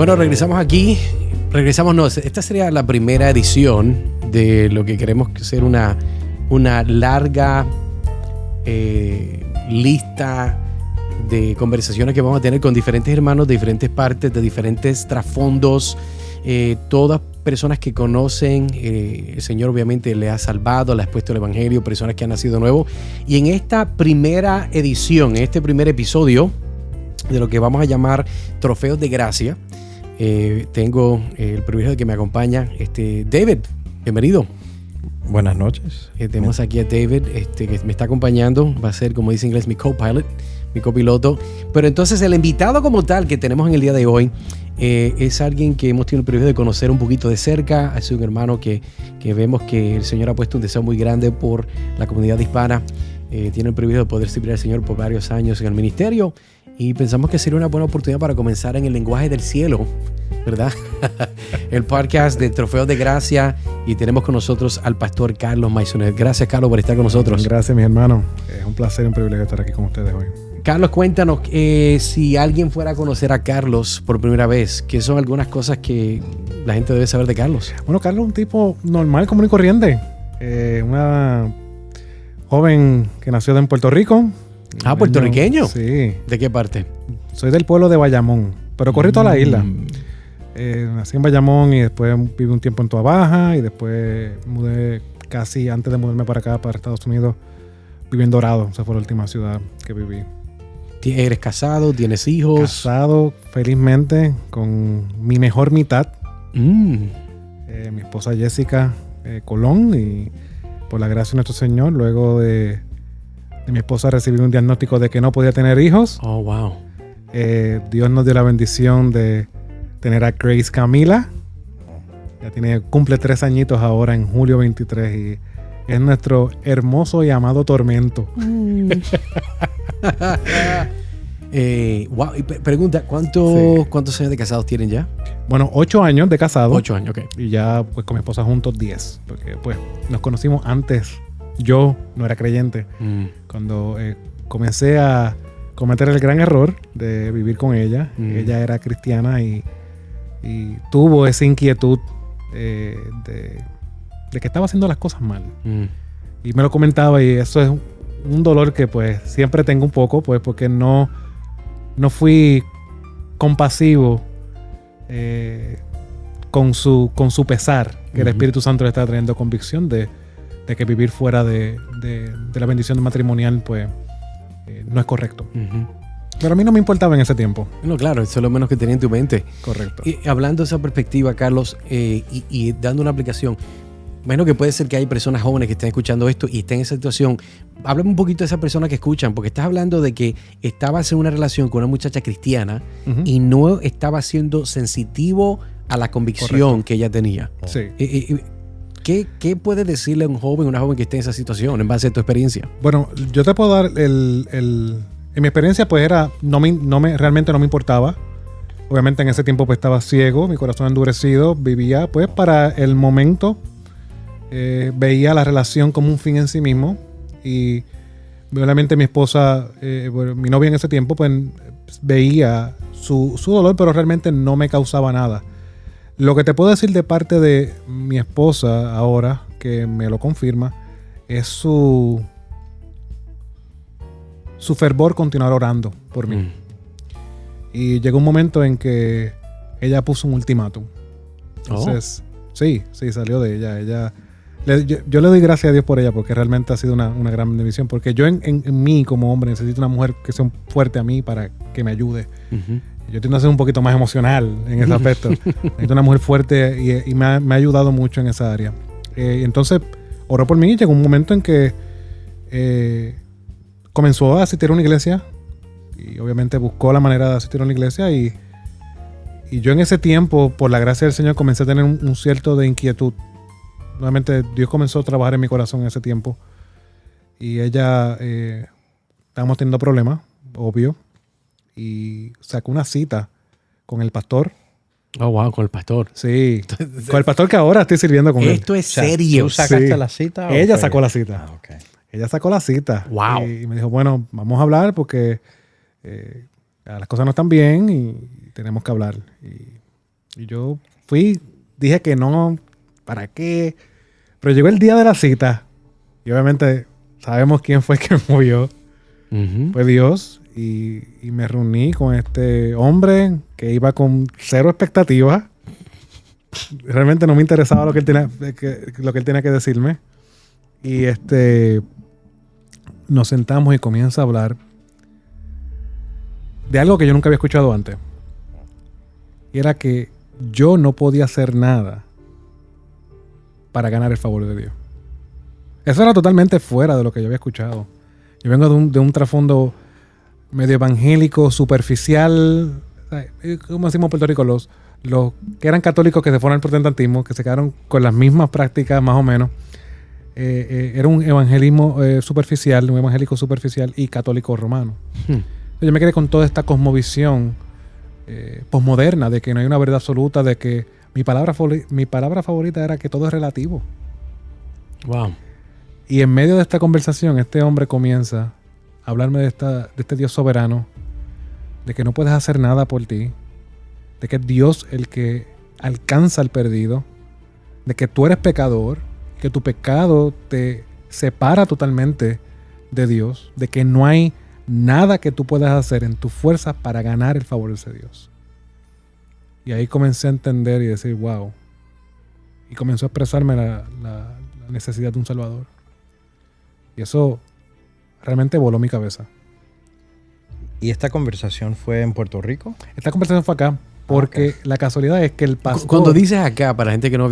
Bueno, regresamos aquí. Esta sería la primera edición de lo que queremos ser una larga lista de conversaciones que vamos a tener con diferentes hermanos de diferentes partes, de diferentes trasfondos, todas personas que conocen, el Señor obviamente le ha salvado, le ha expuesto el Evangelio, personas que han nacido nuevo. Y en esta primera edición, en este primer episodio de lo que vamos a llamar Trofeos de Gracia, tengo el privilegio de que me acompaña David. Bienvenido. Buenas noches. Tenemos aquí a David, que me está acompañando. Va a ser, como dice en inglés, mi co-pilot, mi copiloto. Pero entonces el invitado como tal que tenemos en el día de hoy es alguien que hemos tenido el privilegio de conocer un poquito de cerca. Es un hermano que vemos que el Señor ha puesto un deseo muy grande por la comunidad hispana. Tiene el privilegio de poder servir al Señor por varios años en el ministerio. Y pensamos que sería una buena oportunidad para comenzar en el lenguaje del cielo, ¿verdad? El podcast de Trofeos de Gracia. Y tenemos con nosotros al pastor Carlos Maisonet. Gracias, Carlos, por estar con nosotros. Gracias, mis hermanos. Es un placer y un privilegio estar aquí con ustedes hoy. Carlos, cuéntanos, si alguien fuera a conocer a Carlos por primera vez, ¿qué son algunas cosas que la gente debe saber de Carlos? Bueno, Carlos es un tipo normal, común y corriente. Una joven que nació en Puerto Rico. Ah, ¿puertorriqueño? Sí. ¿De qué parte? Soy del pueblo de Bayamón, pero corrí toda la isla. Nací en Bayamón y después viví un tiempo en Toa Baja y después mudé casi antes de mudarme para acá, para Estados Unidos, viví en Dorado. Esa fue la última ciudad que viví. ¿Eres casado? ¿Tienes hijos? Casado felizmente con mi mejor mitad, mi esposa Jessica Colón, y por la gracia de nuestro Señor, luego de mi esposa recibir un diagnóstico de que no podía tener hijos. Oh, wow. Dios nos dio la bendición de tener a Grace Camila. Ya cumple 3 añitos ahora en julio 23 y es nuestro hermoso y amado tormento. Wow. Y pregunta, ¿cuántos años de casados tienen ya? Bueno, 8 años de casado. 8 años, ok. Y ya pues con mi esposa juntos 10. Porque pues nos conocimos antes. Yo no era creyente. Cuando comencé a cometer el gran error de vivir con ella. Ella era cristiana y tuvo esa inquietud de que estaba haciendo las cosas mal. Y me lo comentaba, y eso es un dolor que pues siempre tengo un poco, pues porque no fui compasivo con su pesar, que el Espíritu Santo le estaba trayendo convicción de que vivir fuera de la bendición matrimonial pues no es correcto. Pero a mí no me importaba en ese tiempo. No, claro, eso es lo menos que tenía en tu mente. Correcto. Y hablando de esa perspectiva, Carlos, y dando una aplicación, bueno, que puede ser que hay personas jóvenes que estén escuchando esto y estén en esa situación. Háblame un poquito de esas personas que escuchan, porque estás hablando de que estabas en una relación con una muchacha cristiana y no estaba siendo sensitivo a la convicción que ella tenía. Sí. ¿Qué puedes decirle a un joven, una joven que esté en esa situación en base a tu experiencia? Bueno, yo te puedo dar en mi experiencia pues realmente no me importaba. Obviamente en ese tiempo pues estaba ciego, mi corazón endurecido, vivía pues para el momento. Veía la relación como un fin en sí mismo, y obviamente mi esposa, mi novia en ese tiempo, pues veía su dolor, pero realmente no me causaba nada. Lo que te puedo decir de parte de mi esposa ahora, que me lo confirma, es su fervor continuar orando por mí. Y llegó un momento en que ella puso un ultimátum. Entonces, sí, salió de ella. Yo le doy gracias a Dios por ella, porque realmente ha sido una gran bendición. Porque yo en mí como hombre necesito una mujer que sea fuerte a mí para que me ayude. Yo tiendo a ser un poquito más emocional en ese aspecto. Necesito una mujer fuerte y me ha ayudado mucho en esa área. Entonces oró por mí y llegó un momento en que comenzó a asistir a una iglesia. Y obviamente buscó la manera de asistir a una iglesia. Y yo en ese tiempo, por la gracia del Señor, comencé a tener un cierto de inquietud. Nuevamente Dios comenzó a trabajar en mi corazón en ese tiempo. Y ella, estábamos teniendo problemas, obvio. Y sacó una cita con el pastor. Oh, wow, con el pastor. Sí, con el pastor que ahora estoy sirviendo con él. Esto es serio. ¿Tú sacaste la cita? Ella sacó la cita. Ah, okay. Ella sacó la cita. Wow. Y me dijo, bueno, vamos a hablar porque las cosas no están bien y tenemos que hablar. Y Y yo dije que no, ¿para qué? Pero llegó el día de la cita y obviamente sabemos quién fue el que me movió. Fue Dios y me reuní con este hombre que iba con cero expectativas. Realmente no me interesaba lo que él tenía que decirme. Y nos sentamos y comienza a hablar de algo que yo nunca había escuchado antes. Y era que yo no podía hacer nada para ganar el favor de Dios. Eso era totalmente fuera de lo que yo había escuchado. Yo vengo de un trasfondo medio evangélico, superficial. Como decimos en Puerto Rico, los que eran católicos que se fueron al protestantismo, que se quedaron con las mismas prácticas más o menos. Era un evangelismo superficial, un evangélico superficial y católico romano. Yo me quedé con toda esta cosmovisión posmoderna de que no hay una verdad absoluta, de que mi palabra favorita era que todo es relativo. Wow. Y en medio de esta conversación, este hombre comienza a hablarme de este Dios soberano, de que no puedes hacer nada por ti, de que es Dios el que alcanza al perdido, de que tú eres pecador, que tu pecado te separa totalmente de Dios, de que no hay nada que tú puedas hacer en tu fuerza para ganar el favor de ese Dios. Y ahí comencé a entender y decir, wow. Y comenzó a expresarme la necesidad de un Salvador. Y eso realmente voló mi cabeza. ¿Y esta conversación fue en Puerto Rico? Esta conversación fue acá, porque la casualidad es que el pastor... Cuando dices acá, para gente que no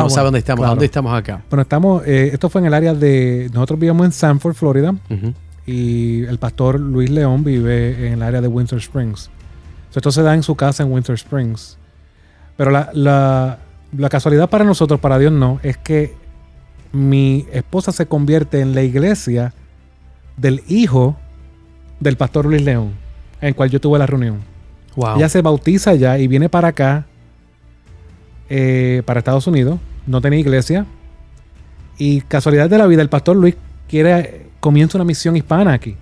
sabe dónde estamos, claro. ¿Dónde estamos acá? Bueno, esto fue en el área de... Nosotros vivíamos en Sanford, Florida, y el pastor Luis León vive en el área de Winter Springs. Esto se da en su casa en Winter Springs. Pero la casualidad para nosotros, para Dios no, es que mi esposa se convierte en la iglesia del hijo del pastor Luis León, en el cual yo tuve la reunión. Wow. Ella se bautiza ya y viene para acá, para Estados Unidos. No tenía iglesia. Y casualidad de la vida, el pastor Luis comienza una misión hispana aquí.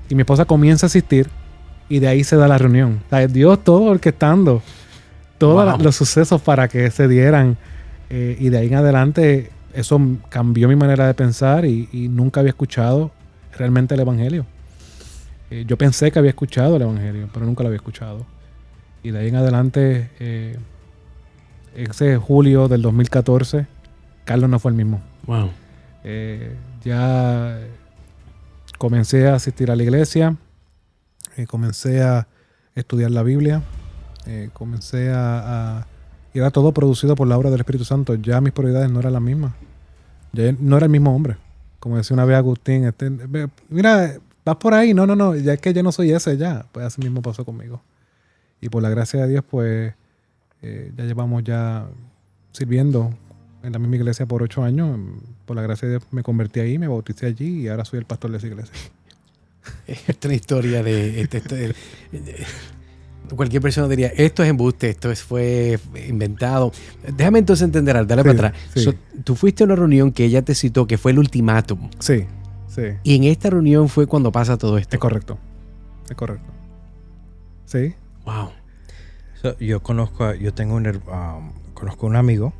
Y mi esposa comienza a asistir y de ahí se da la reunión. O sea, Dios todo orquestando todos los sucesos para que se dieran. Y de ahí en adelante eso cambió mi manera de pensar y nunca había escuchado realmente el evangelio. Yo pensé que había escuchado el evangelio, pero nunca lo había escuchado. Y de ahí en adelante, ese julio del 2014, Carlos no fue el mismo. Wow. Ya comencé a asistir a la iglesia, comencé a estudiar la Biblia, comencé y era todo producido por la obra del Espíritu Santo. Ya mis prioridades no eran las mismas. Ya no era el mismo hombre. Como decía una vez Agustín, mira, vas por ahí. No, ya es que yo no soy ese ya. Pues así mismo pasó conmigo. Y por la gracia de Dios, pues ya llevamos ya sirviendo en la misma iglesia por 8 años. Por la gracia de Dios me convertí ahí, me bauticé allí y ahora soy el pastor de esa iglesia. Esta es una historia de cualquier persona diría, esto es embuste, fue inventado. Déjame entonces entender, dale para atrás. Sí. Tú fuiste a una reunión que ella te citó, que fue el ultimátum. Sí. Y en esta reunión fue cuando pasa todo esto. Es correcto. Sí. Wow. Conozco un amigo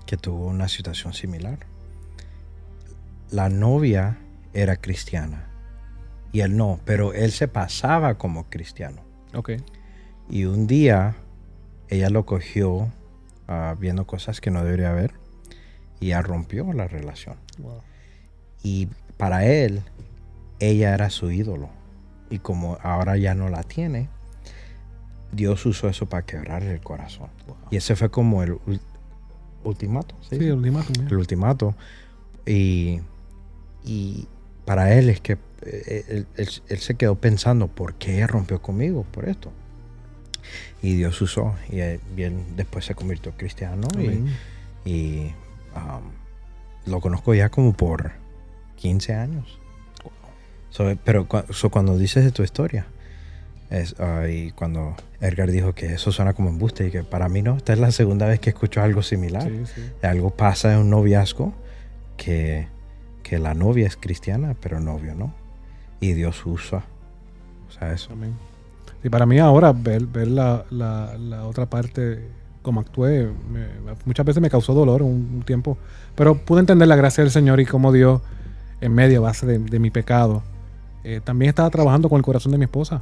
que tuvo una situación similar. La novia era cristiana y él no, pero él se pasaba como cristiano. Ok. Y un día ella lo cogió viendo cosas que no debería ver y ya rompió la relación. Wow. Y para él, ella era su ídolo. Y como ahora ya no la tiene, Dios usó eso para quebrarle el corazón. Wow. Y ese fue como el ultimato. ¿Sí? Sí, el ultimato. El ultimato. Y para él es que él se quedó pensando, ¿por qué ella rompió conmigo por esto? Y Dios usó. Y él después se convirtió cristiano. Y lo conozco ya como por 15 años. Pero cuando dices de tu historia, y cuando Edgar dijo que eso suena como embuste, y que para mí no, esta es la segunda vez que escucho algo similar. Sí. Algo pasa en un noviazgo que la novia es cristiana, pero el novio no. Y Dios usa eso. Amén. Y para mí ahora ver la otra parte como actué, muchas veces me causó dolor un tiempo, pero pude entender la gracia del Señor y cómo Dios, en medio, a base de mi pecado, también estaba trabajando con el corazón de mi esposa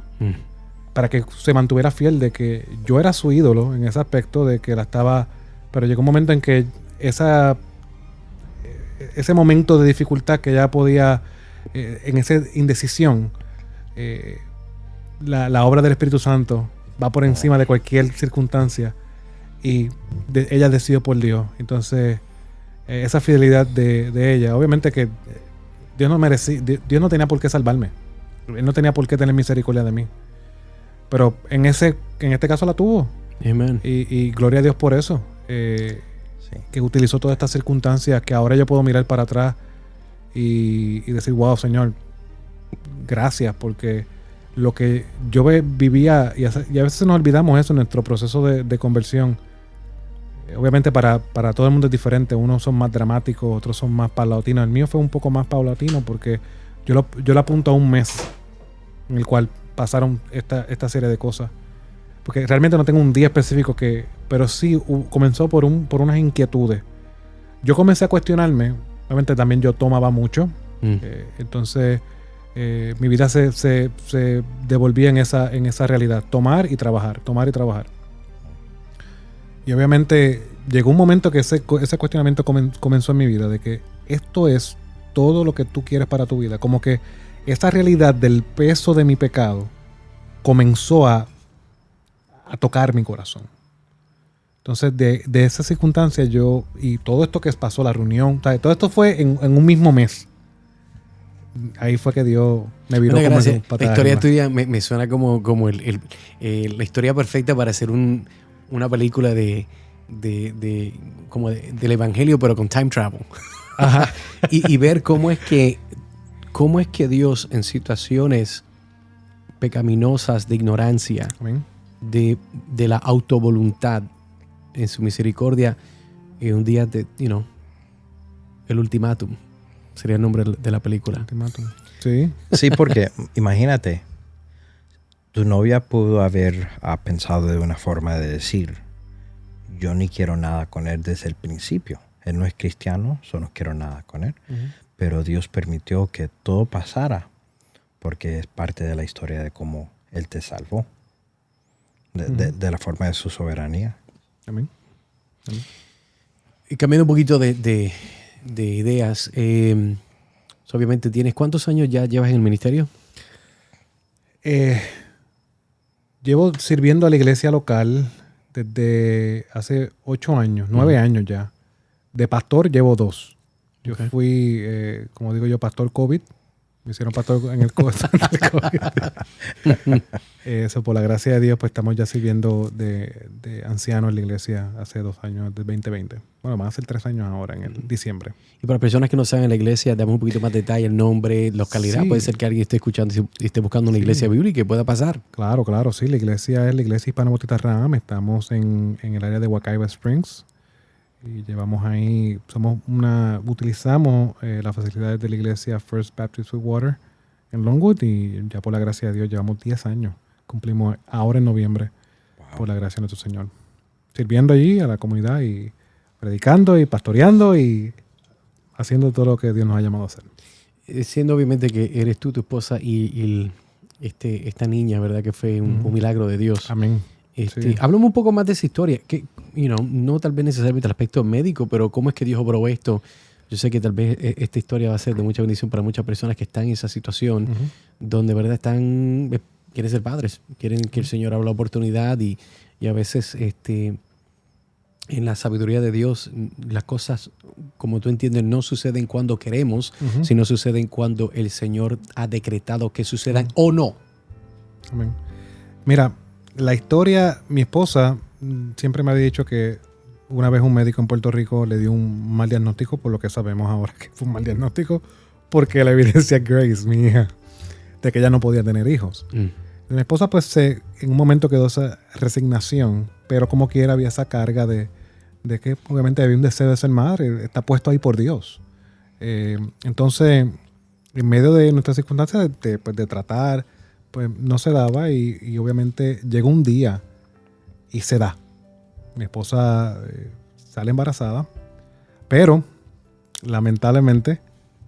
para que se mantuviera fiel de que yo era su ídolo en ese aspecto, de que la estaba, pero llegó un momento en que ese momento de dificultad que ella podía, en esa indecisión, la obra del Espíritu Santo va por encima de cualquier circunstancia y ella decidió por Dios. Entonces, esa fidelidad de ella, obviamente que Dios no tenía por qué salvarme. Él no tenía por qué tener misericordia de mí. Pero en este caso la tuvo. Amen. Y gloria a Dios por eso. Que utilizó todas estas circunstancias que ahora yo puedo mirar para atrás y decir, wow, Señor, gracias, porque lo que yo vivía, y a veces nos olvidamos eso en nuestro proceso de conversión. Obviamente para todo el mundo es diferente. Unos son más dramáticos, otros son más paulatinos. El mío fue un poco más paulatino porque yo lo apunto a un mes en el cual pasaron esta serie de cosas. Porque realmente no tengo un día específico pero sí comenzó por unas inquietudes. Yo comencé a cuestionarme. Obviamente también yo tomaba mucho. Entonces mi vida se devolvía en esa realidad. Tomar y trabajar. Y obviamente llegó un momento que ese cuestionamiento comenzó en mi vida. De que esto es todo lo que tú quieres para tu vida. Como que esa realidad del peso de mi pecado comenzó a tocar mi corazón. Entonces, de esa circunstancia y todo esto que pasó, la reunión, ¿sabes? Todo esto fue en un mismo mes. Ahí fue que Dios me viró como gracias. patada. La historia tuya me suena como la historia perfecta para hacer una película del evangelio, pero con time travel. Ajá. y ver cómo es que Dios, en situaciones pecaminosas de ignorancia, Amén. de la autovoluntad, en su misericordia, un día el ultimátum sería el nombre de la película. Ultimátum. Sí. Sí, porque imagínate, tu novia pudo haber pensado de una forma de decir, yo ni quiero nada con él desde el principio. Él no es cristiano, solo no quiero nada con él. Pero Dios permitió que todo pasara porque es parte de la historia de cómo Él te salvó. De la forma de su soberanía. Amén. Y cambiando un poquito de ideas, obviamente ¿cuántos años ya llevas en el ministerio? Llevo sirviendo a la iglesia local desde hace 8 años, 9 años ya. De pastor llevo 2. Yo fui, como digo yo, pastor COVID. Me hicieron pastor en el COVID. Eso, por la gracia de Dios, pues estamos ya sirviendo de ancianos en la iglesia hace 2 años, del 2020. Bueno, van a ser 3 años ahora, en el diciembre. Y para personas que no saben en la iglesia, damos un poquito más de detalle, el nombre, localidad. Sí. Puede ser que alguien esté escuchando y esté buscando una iglesia bíblica y pueda pasar. Claro, sí. La iglesia es la iglesia Hispano Bautista Ram. Estamos en el área de Wekiwa Springs. Y llevamos ahí, utilizamos las facilidades de la iglesia First Baptist Sweetwater en Longwood y ya por la gracia de Dios llevamos 10 años. Cumplimos ahora en noviembre, por la gracia de nuestro Señor. Sirviendo allí a la comunidad y predicando y pastoreando y haciendo todo lo que Dios nos ha llamado a hacer. Siendo obviamente que eres tú, tu esposa y esta niña, ¿verdad? Que fue un milagro de Dios. Amén. Sí. Háblame un poco más de esa historia, que no tal vez necesariamente el aspecto médico, pero cómo es que Dios obró esto. Yo sé que tal vez esta historia va a ser de mucha bendición para muchas personas que están en esa situación, donde verdad quieren ser padres, quieren que el Señor abra la oportunidad y a veces en la sabiduría de Dios las cosas, como tú entiendes, no suceden cuando queremos, sino suceden cuando el Señor ha decretado que sucedan o no. Amén. Mira, la historia, mi esposa siempre me había dicho que una vez un médico en Puerto Rico le dio un mal diagnóstico, por lo que sabemos ahora que fue un mal diagnóstico, porque la evidencia Grace, mi hija, de que ella no podía tener hijos. Mi esposa pues en un momento quedó esa resignación, pero como quiera había esa carga de que obviamente había un deseo de ser madre, está puesto ahí por Dios. Entonces, en medio de nuestras circunstancias de tratar, pues no se daba y obviamente llegó un día y se da. mi esposa sale embarazada, pero lamentablemente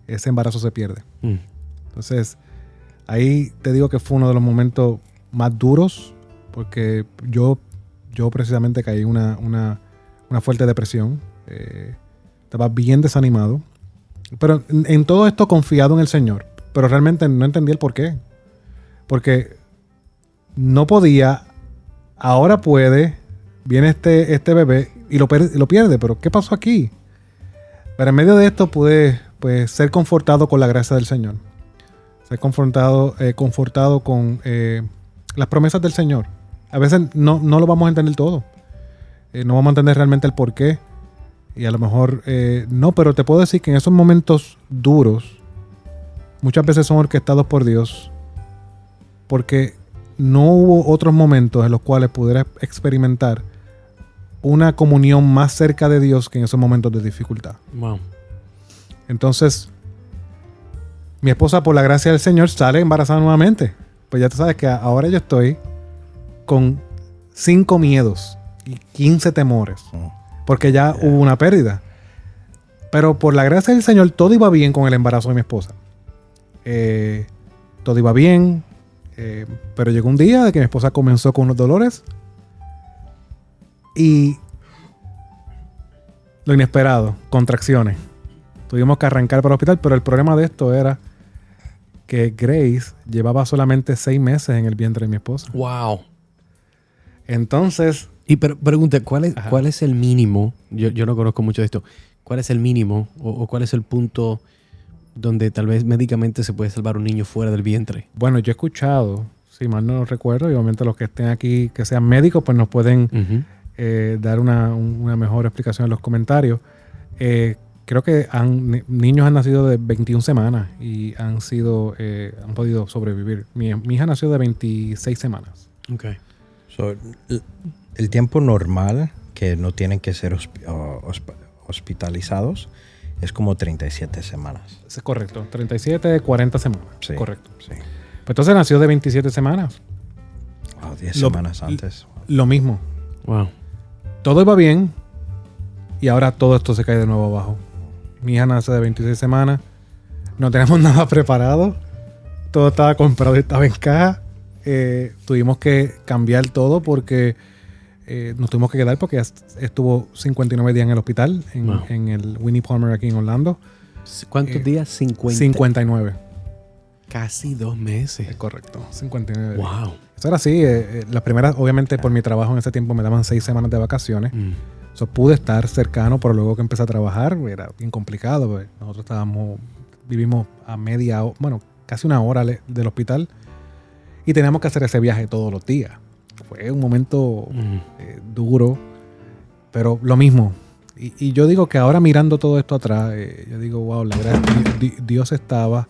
ese embarazo se pierde. Entonces, ahí te digo que fue uno de los momentos más duros, porque yo precisamente caí en una fuerte depresión. Estaba bien desanimado. Pero en todo esto confiado en el Señor. Pero realmente no entendí el por qué. Porque no podía, ahora puede, viene este bebé y lo pierde. Pero ¿qué pasó aquí? Pero en medio de esto pude pues, ser confortado con la gracia del Señor. Ser confortado con las promesas del Señor. A veces no lo vamos a entender todo. No vamos a entender realmente el por qué. Y a lo mejor no, pero te puedo decir que en esos momentos duros, muchas veces son orquestados por Dios, porque no hubo otros momentos en los cuales pudiera experimentar una comunión más cerca de Dios que en esos momentos de dificultad. Wow. Entonces, mi esposa, por la gracia del Señor, sale embarazada nuevamente. Pues ya tú sabes que ahora yo estoy con 5 miedos y 15 temores. Porque ya hubo una pérdida. Pero por la gracia del Señor, todo iba bien con el embarazo de mi esposa. Todo iba bien. Pero llegó un día de que mi esposa comenzó con unos dolores. Y lo inesperado, contracciones. Tuvimos que arrancar para el hospital, pero el problema de esto era que Grace llevaba solamente 6 meses en el vientre de mi esposa. Wow. Entonces... Y pregunta, ¿cuál es el mínimo? Yo no conozco mucho de esto. ¿Cuál es el mínimo o cuál es el punto donde tal vez médicamente se puede salvar un niño fuera del vientre? Bueno, yo he escuchado, si mal no recuerdo, y obviamente los que estén aquí, que sean médicos, pues nos pueden dar una mejor explicación en los comentarios. Creo que niños han nacido de 21 semanas y han podido sobrevivir. Mi hija nació de 26 semanas. Okay. So, el tiempo normal que no tienen que ser hospitalizados es como 37 semanas. Es correcto, 37, 40 semanas. Sí, correcto. Sí. Pues entonces nació de 27 semanas. Wow, 10 semanas antes. Lo mismo. Wow. Todo iba bien y ahora todo esto se cae de nuevo abajo. Mi hija nace de 26 semanas. No tenemos nada preparado. Todo estaba comprado y estaba en caja. Tuvimos que cambiar todo porque nos tuvimos que quedar porque estuvo 59 días en el hospital en el Winnie Palmer aquí en Orlando. ¿Cuántos días? 59. Casi 2 meses. Es correcto, 59 días. Wow. Eso era así. Las primeras, obviamente por mi trabajo en ese tiempo me daban 6 semanas de vacaciones. So, pude estar cercano, pero luego que empecé a trabajar era bien complicado. Pues. Nosotros vivimos a casi 1 hora del hospital y teníamos que hacer ese viaje todos los días. Fue un momento duro, pero lo mismo. Y yo digo que ahora mirando todo esto atrás, yo digo, wow, la verdad, Dios estaba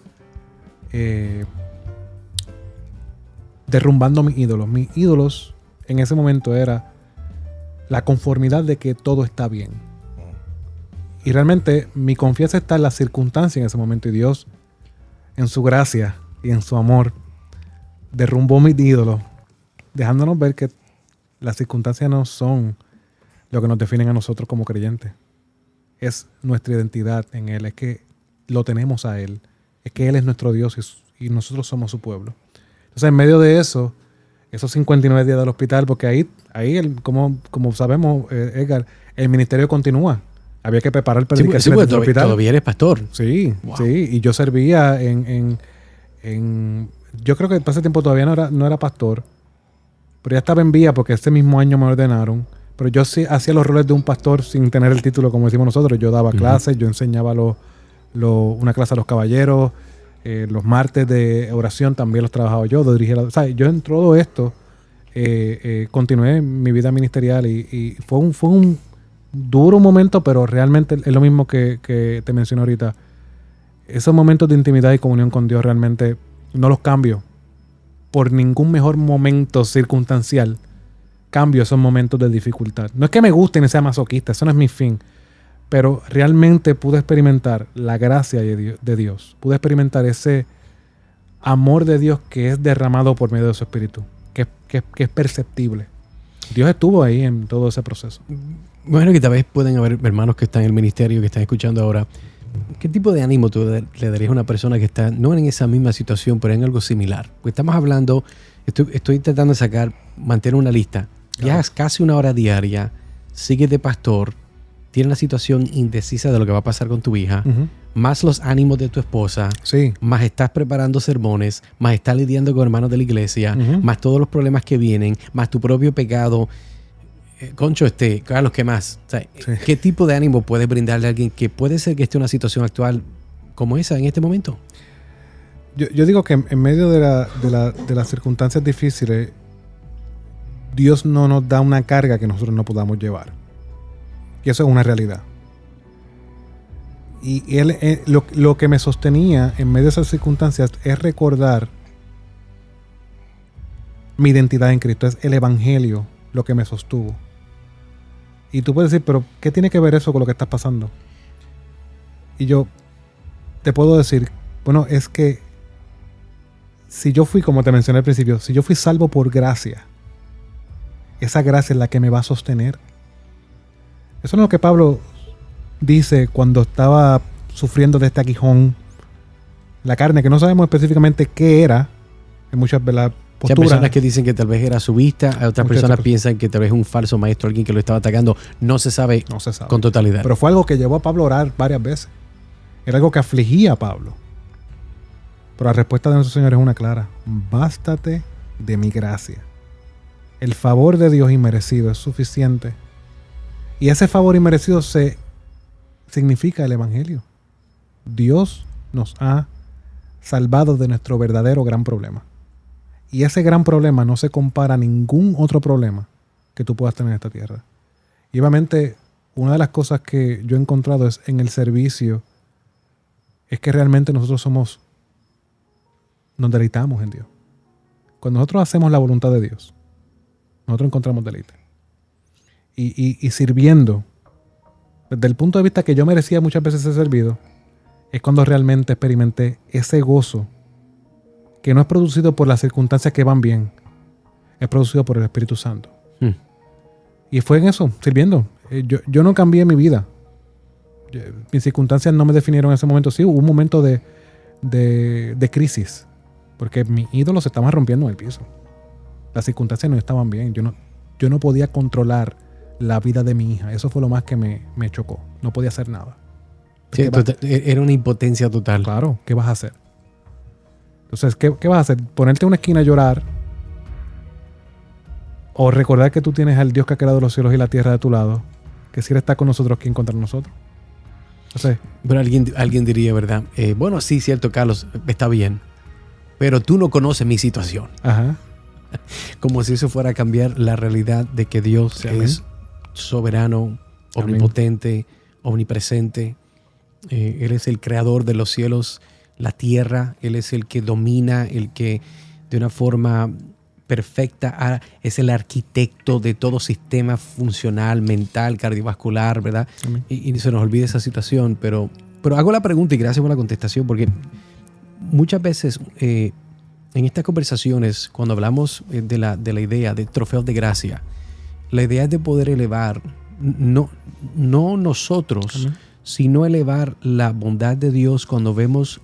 derrumbando mis ídolos. Mis ídolos en ese momento era la conformidad de que todo está bien. Y realmente mi confianza está en las circunstancias en ese momento. Y Dios, en su gracia y en su amor, derrumbó mis ídolos, dejándonos ver que las circunstancias no son lo que nos definen a nosotros como creyentes. Es nuestra identidad en Él, es que lo tenemos a Él, es que Él es nuestro Dios y nosotros somos su pueblo. Entonces, en medio de eso, esos 59 días del hospital, porque ahí como sabemos, Edgar, el ministerio continúa. Había que preparar predicaciones del hospital. Todavía eres pastor. Sí, wow. Sí. Y yo servía yo creo que para ese tiempo todavía no era pastor, pero ya estaba en vía porque ese mismo año me ordenaron. Pero yo sí hacía los roles de un pastor sin tener el título, como decimos nosotros. Yo daba clases, yo enseñaba una clase a los caballeros. Los martes de oración también los trabajaba yo. Yo en todo esto continué mi vida ministerial y fue un duro momento, pero realmente es lo mismo que te mencioné ahorita. Esos momentos de intimidad y comunión con Dios realmente no los cambio por ningún mejor momento circunstancial. Cambio esos momentos de dificultad. No es que me guste ni sea masoquista, eso no es mi fin. Pero realmente pude experimentar la gracia de Dios. Pude experimentar ese amor de Dios que es derramado por medio de su Espíritu, que es perceptible. Dios estuvo ahí en todo ese proceso. Bueno, que tal vez pueden haber hermanos que están en el ministerio, que están escuchando ahora. ¿Qué tipo de ánimo tú le darías a una persona que está no en esa misma situación, pero en algo similar? Pues estamos hablando, estoy tratando de mantener una lista. Viajas casi 1 hora diaria, sigues de pastor, tienes una situación indecisa de lo que va a pasar con tu hija, más los ánimos de tu esposa, Sí. más estás preparando sermones, más estás lidiando con hermanos de la iglesia, más todos los problemas que vienen, más tu propio pecado. Concho, Carlos, ¿qué más? O sea, Sí. ¿qué tipo de ánimo puedes brindarle a alguien que puede ser que esté en una situación actual como esa en este momento? Yo digo que en medio de las circunstancias difíciles, Dios no nos da una carga que nosotros no podamos llevar. Y eso es una realidad. Y él, lo que me sostenía en medio de esas circunstancias es recordar mi identidad en Cristo. Es el Evangelio lo que me sostuvo. Y tú puedes decir, pero ¿qué tiene que ver eso con lo que estás pasando? Y yo te puedo decir, bueno, es que si yo fui, como te mencioné al principio, si yo fui salvo por gracia, esa gracia es la que me va a sostener. Eso es lo que Pablo dice cuando estaba sufriendo de este aguijón, la carne, que no sabemos específicamente qué era, en muchas de las Hay personas que dicen que tal vez era su vista, otras personas piensan que tal vez es un falso maestro, alguien que lo estaba atacando. No se sabe con totalidad. Pero fue algo que llevó a Pablo a orar varias veces. Era algo que afligía a Pablo. Pero la respuesta de nuestro Señor es una clara. Bástate de mi gracia. El favor de Dios inmerecido es suficiente. Y ese favor inmerecido significa el Evangelio. Dios nos ha salvado de nuestro verdadero gran problema. Y ese gran problema no se compara a ningún otro problema que tú puedas tener en esta tierra. Y obviamente, una de las cosas que yo he encontrado es en el servicio, es que realmente nosotros nos deleitamos en Dios. Cuando nosotros hacemos la voluntad de Dios, nosotros encontramos deleite. Y sirviendo, desde el punto de vista que yo merecía muchas veces ser servido, es cuando realmente experimenté ese gozo que no es producido por las circunstancias que van bien, es producido por el Espíritu Santo. Y fue en eso, sirviendo. Yo no cambié mi vida. Mis circunstancias no me definieron en ese momento. Sí, hubo un momento de crisis, porque mis ídolos se estaban rompiendo en el piso. Las circunstancias no estaban bien. Yo no podía controlar la vida de mi hija. Eso fue lo más que me chocó. No podía hacer nada. Sí, era una impotencia total. Claro, ¿qué vas a hacer? Entonces, ¿qué vas a hacer? ¿Ponerte en una esquina a llorar? ¿O recordar que tú tienes al Dios que ha creado los cielos y la tierra de tu lado? Que si Él está con nosotros, ¿quién contra nosotros? Entonces, pero alguien diría, ¿verdad? Bueno, sí, cierto, Carlos, está bien. Pero tú no conoces mi situación. Ajá. Como si eso fuera a cambiar la realidad de que Dios Sí, es soberano, omnipotente, omnipresente. Él es el creador de los cielos, la tierra. Él es el que domina, el que de una forma perfecta es el arquitecto de todo sistema funcional, mental, cardiovascular, ¿verdad? Y se nos olvida esa situación. Pero hago la pregunta y gracias por la contestación, porque muchas veces en estas conversaciones, cuando hablamos de la idea de trofeos de gracia, la idea es de poder elevar, no nosotros, sino elevar la bondad de Dios cuando vemos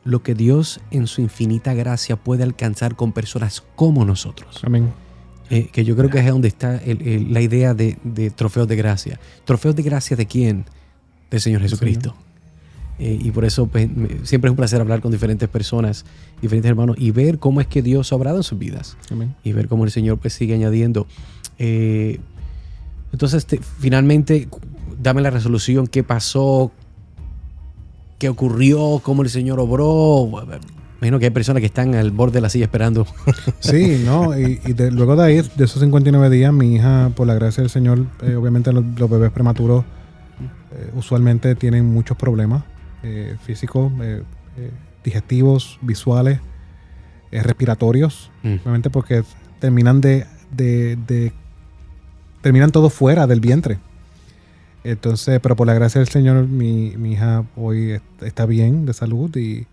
lo que Dios en su infinita gracia puede alcanzar con personas como nosotros. Amén. Que yo creo que es donde está la idea de trofeos de gracia. ¿Trofeos de gracia de quién? Del Señor Jesucristo. Y por eso pues, siempre es un placer hablar con diferentes personas, diferentes hermanos, y ver cómo es que Dios ha obrado en sus vidas. Amén. Y ver cómo el Señor pues, sigue añadiendo. Entonces, finalmente, dame la resolución. ¿Qué pasó? ¿Qué ocurrió? ¿Cómo el Señor obró? Imagino que hay personas que están al borde de la silla esperando. Sí, ¿no? Y luego de ahí, de esos 59 días, mi hija, por la gracia del Señor, obviamente los bebés prematuros usualmente tienen muchos problemas físicos, digestivos, visuales, respiratorios, obviamente porque terminan terminan todo fuera del vientre. Entonces, pero por la gracia del Señor, mi hija hoy está bien de salud y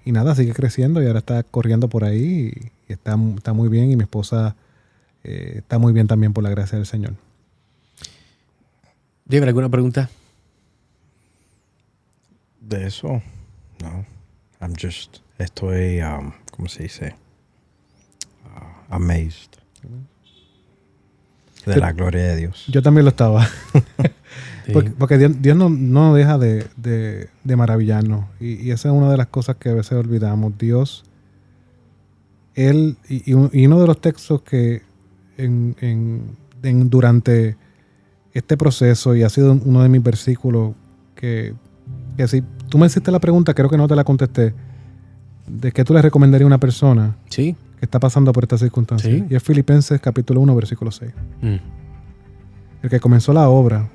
nada, sigue creciendo y ahora está corriendo por ahí y está muy bien. Y mi esposa está muy bien también por la gracia del Señor. Diego, ¿alguna pregunta? De eso, no. Estoy, ¿cómo se dice? Amazed. De la gloria de Dios. Yo también lo estaba. Sí. Porque Dios no deja de maravillarnos. Y esa es una de las cosas que a veces olvidamos. Dios, Él, y uno de los textos que durante este proceso, y ha sido uno de mis versículos, que si tú me hiciste la pregunta, creo que no te la contesté, de qué tú le recomendarías a una persona Sí. que está pasando por estas circunstancias. Sí. Y es Filipenses capítulo 1, versículo 6. Mm. El que comenzó la obra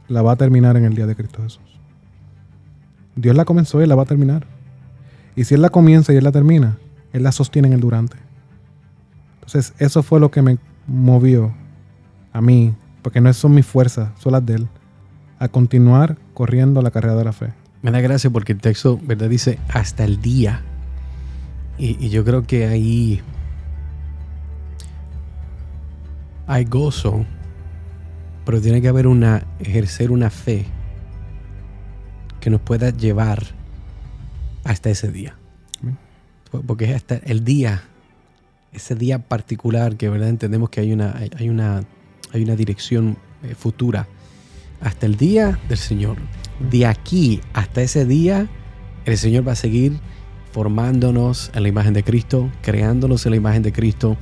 la va a terminar en el día de Cristo Jesús. Dios la comenzó y Él la va a terminar. Y si Él la comienza y Él la termina, Él la sostiene en el durante. Entonces, eso fue lo que me movió a mí, porque no son mis fuerzas, son las de Él, a continuar corriendo la carrera de la fe. Me da gracia porque el texto, ¿verdad? Dice hasta el día. Y yo creo que ahí hay gozo, pero tiene que haber ejercer una fe que nos pueda llevar hasta ese día. Amén. Porque es hasta el día, ese día particular que, ¿verdad? Entendemos que hay una dirección futura. Hasta el día del Señor. De aquí hasta ese día, el Señor va a seguir formándonos en la imagen de Cristo, creándonos en la imagen de Cristo.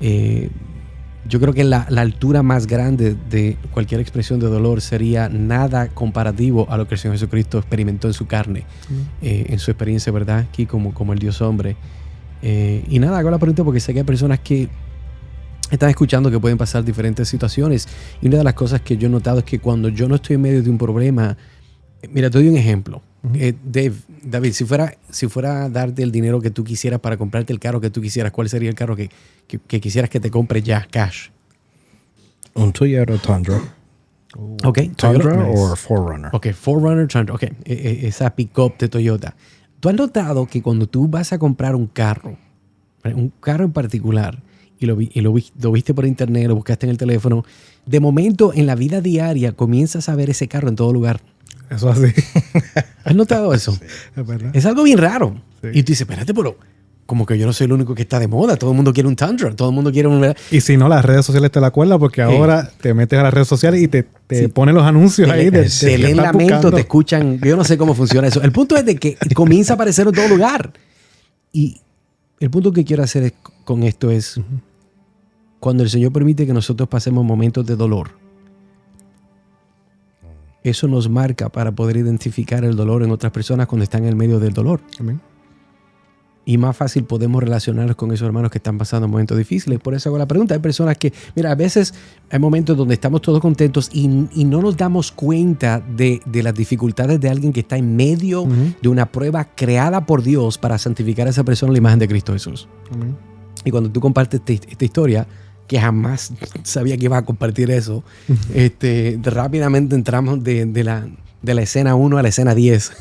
Yo creo que la altura más grande de cualquier expresión de dolor sería nada comparativo a lo que el Señor Jesucristo experimentó en su carne, en su experiencia, ¿verdad? Aquí como el Dios hombre. Y nada, hago la pregunta porque sé que hay personas que están escuchando que pueden pasar diferentes situaciones. Y una de las cosas que yo he notado es que cuando yo no estoy en medio de un problema, mira, te doy un ejemplo. David, si fuera a darte el dinero que tú quisieras para comprarte el carro que tú quisieras, ¿cuál sería el carro que quisieras que te compre ya, cash? Un Toyota Tundra. Ok, Tundra Toyota. o 4Runner. Ok, 4Runner Tundra. Ok, esa pick-up de Toyota. ¿Tú has notado que cuando tú vas a comprar un carro en particular, y lo viste por internet, lo buscaste en el teléfono, de momento en la vida diaria comienzas a ver ese carro en todo lugar? Eso así. ¿Has notado eso? Sí, es verdad. Es algo bien raro. Sí. Y tú dices, espérate, pero como que yo no soy el único que está de moda. Todo el mundo quiere un Tundra. Todo el mundo quiere un... Y si no, las redes sociales te la acuerdan porque ahora te metes a las redes sociales y te ponen los anuncios ahí. Te leen lamento, te escuchan. Yo no sé cómo funciona eso. El punto es de que comienza a aparecer en todo lugar. Y el punto que quiero hacer con esto es cuando el Señor permite que nosotros pasemos momentos de dolor. Eso nos marca para poder identificar el dolor en otras personas cuando están en el medio del dolor. Amén. Y más fácil podemos relacionarnos con esos hermanos que están pasando momentos difíciles. Por eso hago la pregunta. Hay personas que, mira, a veces hay momentos donde estamos todos contentos y no nos damos cuenta de las dificultades de alguien que está en medio de una prueba creada por Dios para santificar a esa persona en la imagen de Cristo Jesús. Amén. Y cuando tú compartes esta historia, que jamás sabía que ibas a compartir eso, rápidamente entramos de la escena 1 a la escena 10.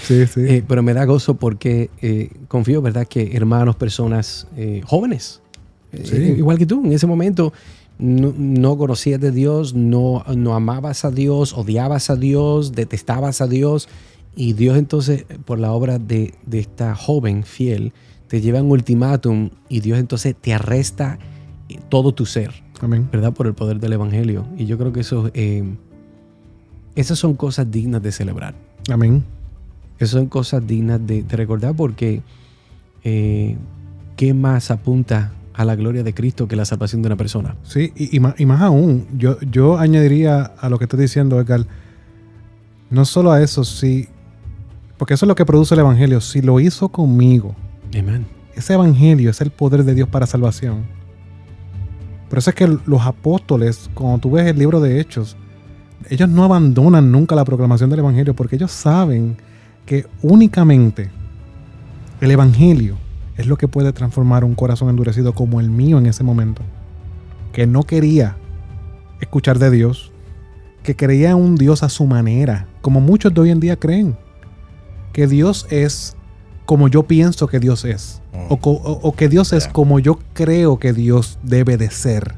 Sí, sí. Pero me da gozo porque confío, ¿verdad?, que hermanos, personas jóvenes, Sí. igual que tú, en ese momento no conocías de Dios, no amabas a Dios, odiabas a Dios, detestabas a Dios, y Dios entonces, por la obra de esta joven fiel, te lleva un ultimátum y Dios entonces te arresta todo tu ser, Amén. ¿verdad?, por el poder del Evangelio. Y yo creo que esas son cosas dignas de celebrar. Amén. Esas son cosas dignas de recordar porque ¿qué más apunta a la gloria de Cristo que la salvación de una persona? Sí, y más aún, yo añadiría a lo que estás diciendo, Edgar, no solo a eso, sí, porque eso es lo que produce el Evangelio. Si lo hizo conmigo, Amén. ese Evangelio es el poder de Dios para salvación. Por eso es que los apóstoles, cuando tú ves el libro de Hechos, ellos no abandonan nunca la proclamación del Evangelio porque ellos saben que únicamente el Evangelio es lo que puede transformar un corazón endurecido como el mío en ese momento, que no quería escuchar de Dios, que creía en un Dios a su manera, como muchos de hoy en día creen, que Dios es como yo pienso que Dios es. O que Dios es como yo creo que Dios debe de ser.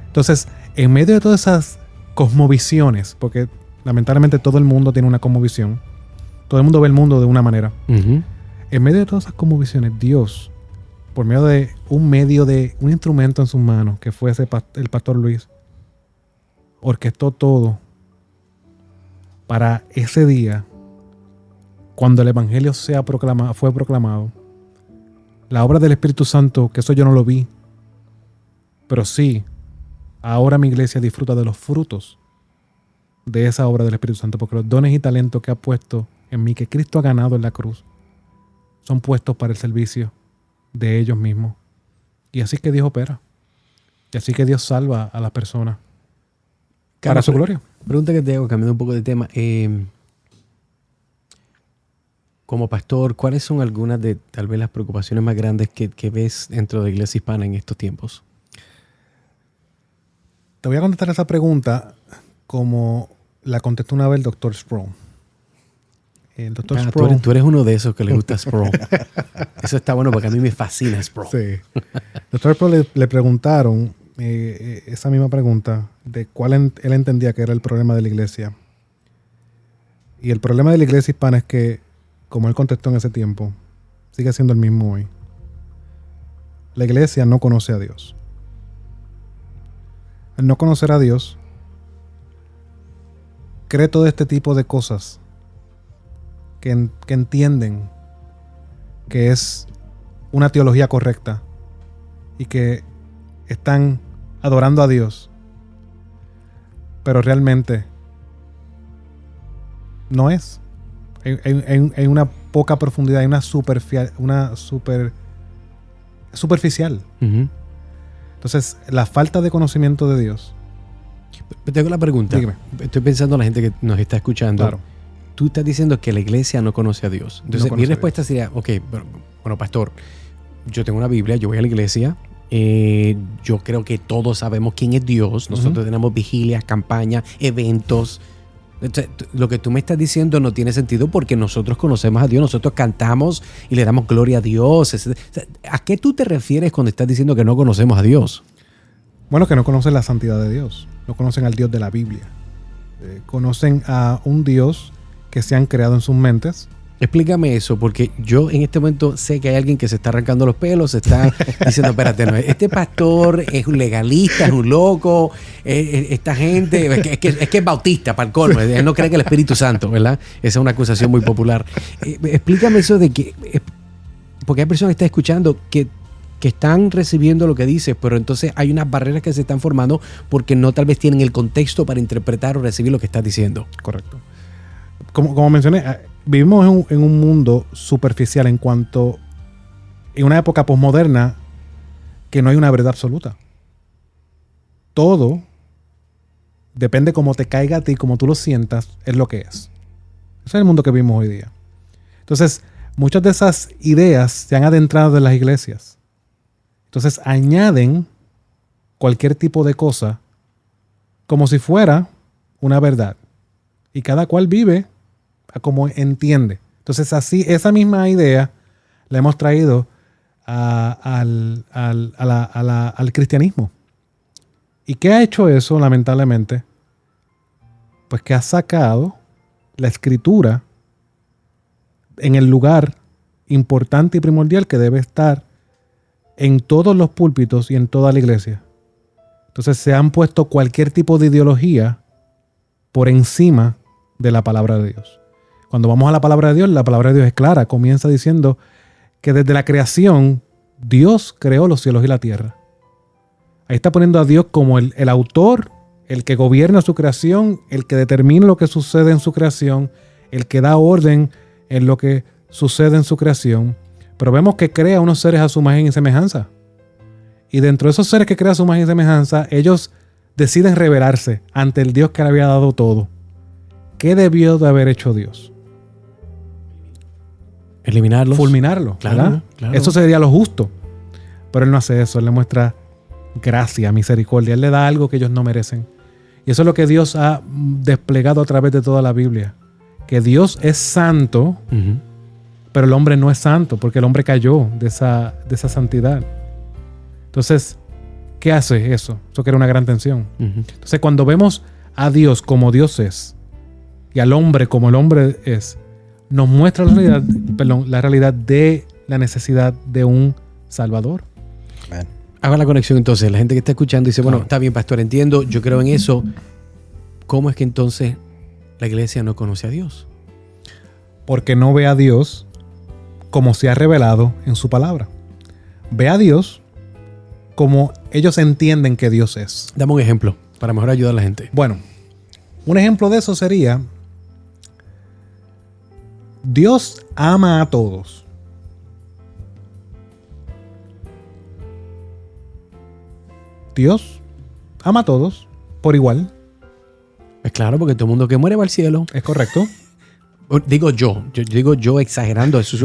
Entonces, en medio de todas esas cosmovisiones, porque lamentablemente todo el mundo tiene una cosmovisión, todo el mundo ve el mundo de una manera. Ujú. En medio de todas esas cosmovisiones, Dios, por medio de un instrumento en sus manos, que fue el pastor Luis, orquestó todo para ese día, cuando el evangelio fue proclamado. La obra del Espíritu Santo, que eso yo no lo vi, pero sí, ahora mi iglesia disfruta de los frutos de esa obra del Espíritu Santo, porque los dones y talentos que ha puesto en mí, que Cristo ha ganado en la cruz, son puestos para el servicio de ellos mismos. Y así que Dios opera. Y así que Dios salva a las personas para Carlos, su gloria. Pregunta que te hago, cambiando un poco de tema. Como pastor, ¿cuáles son algunas de tal vez las preocupaciones más grandes que ves dentro de la iglesia hispana en estos tiempos? Te voy a contestar esa pregunta como la contestó una vez el Dr. Sproul. El Dr. Sproul. Tú eres uno de esos que le gusta Sproul. Eso está bueno porque a mí me fascina Sproul. Sí. Dr. Sproul le preguntaron esa misma pregunta de cuál él entendía que era el problema de la iglesia. Y el problema de la iglesia hispana es que, como él contestó en ese tiempo, sigue siendo el mismo hoy. La iglesia no conoce a Dios. Al no conocer a Dios, cree todo este tipo de cosas que entienden que es una teología correcta y que están adorando a Dios, pero realmente no es. Hay una poca profundidad, hay una superficial. Uh-huh. Entonces, la falta de conocimiento de Dios. Te hago la pregunta. Dígame. Estoy pensando en la gente que nos está escuchando. Claro. Tú estás diciendo que la iglesia no conoce a Dios. Entonces, No mi conoce a respuesta sería, ok, bueno, pastor, yo tengo una Biblia, yo voy a la iglesia, yo creo que todos sabemos quién es Dios. Nosotros tenemos vigilias, campañas, eventos. Entonces, lo que tú me estás diciendo no tiene sentido porque nosotros conocemos a Dios, nosotros cantamos y le damos gloria a Dios. ¿A qué tú te refieres cuando estás diciendo que no conocemos a Dios? Bueno, que no conocen la santidad de Dios. No conocen al Dios de la Biblia. Conocen a un Dios que se han creado en sus mentes. Explícame eso, porque yo en este momento sé que hay alguien que se está arrancando los pelos, se está diciendo, espérate, no, este pastor es un legalista, es un loco, esta gente, es que es bautista, para el colmo, él no cree que el Espíritu Santo, ¿verdad? Esa es una acusación muy popular. Explícame eso de que, porque hay personas que están escuchando que están recibiendo lo que dices, pero entonces hay unas barreras que se están formando porque no tal vez tienen el contexto para interpretar o recibir lo que estás diciendo. Correcto. Como mencioné, vivimos en un mundo superficial en una época posmoderna que no hay una verdad absoluta. Todo depende cómo te caiga a ti, cómo tú lo sientas, es lo que es. Ese es el mundo que vivimos hoy día. Entonces, muchas de esas ideas se han adentrado en las iglesias. Entonces, añaden cualquier tipo de cosa como si fuera una verdad. Y cada cual vive a como entiende. Entonces, así, esa misma idea la hemos traído al cristianismo. ¿Y qué ha hecho eso, lamentablemente? Pues que ha sacado la escritura en el lugar importante y primordial que debe estar en todos los púlpitos y en toda la iglesia. Entonces se han puesto cualquier tipo de ideología por encima de la palabra de Dios. Cuando vamos a la palabra de Dios es clara. Comienza diciendo que desde la creación Dios creó los cielos y la tierra. Ahí está poniendo a Dios como el autor, el que gobierna su creación, el que determina lo que sucede en su creación, el que da orden en lo que sucede en su creación. Pero vemos que crea unos seres a su imagen y semejanza. Y dentro de esos seres que crea a su imagen y semejanza, ellos deciden rebelarse ante el Dios que le había dado todo. ¿Qué debió de haber hecho Dios? Eliminarlos. Fulminarlo, Claro, ¿verdad? claro. Eso sería lo justo. Pero Él no hace eso. Él le muestra gracia, misericordia. Él le da algo que ellos no merecen. Y eso es lo que Dios ha desplegado a través de toda la Biblia. Que Dios es santo, pero el hombre no es santo porque el hombre cayó de esa santidad. Entonces, ¿qué hace eso? Eso crea una gran tensión. Entonces, cuando vemos a Dios como Dios es y al hombre como el hombre es, nos muestra la realidad de la necesidad de un Salvador. Amén. Haga la conexión entonces. La gente que está escuchando dice, bueno, está bien, pastor, entiendo, yo creo en eso. ¿Cómo es que entonces la iglesia no conoce a Dios? Porque no ve a Dios como se ha revelado en su palabra. Ve a Dios como ellos entienden que Dios es. Dame un ejemplo para mejor ayudar a la gente. Bueno, un ejemplo de eso sería: Dios ama a todos. Dios ama a todos por igual. Es claro, porque todo el mundo que muere va al cielo. ¿Es correcto? Digo yo exagerando, eso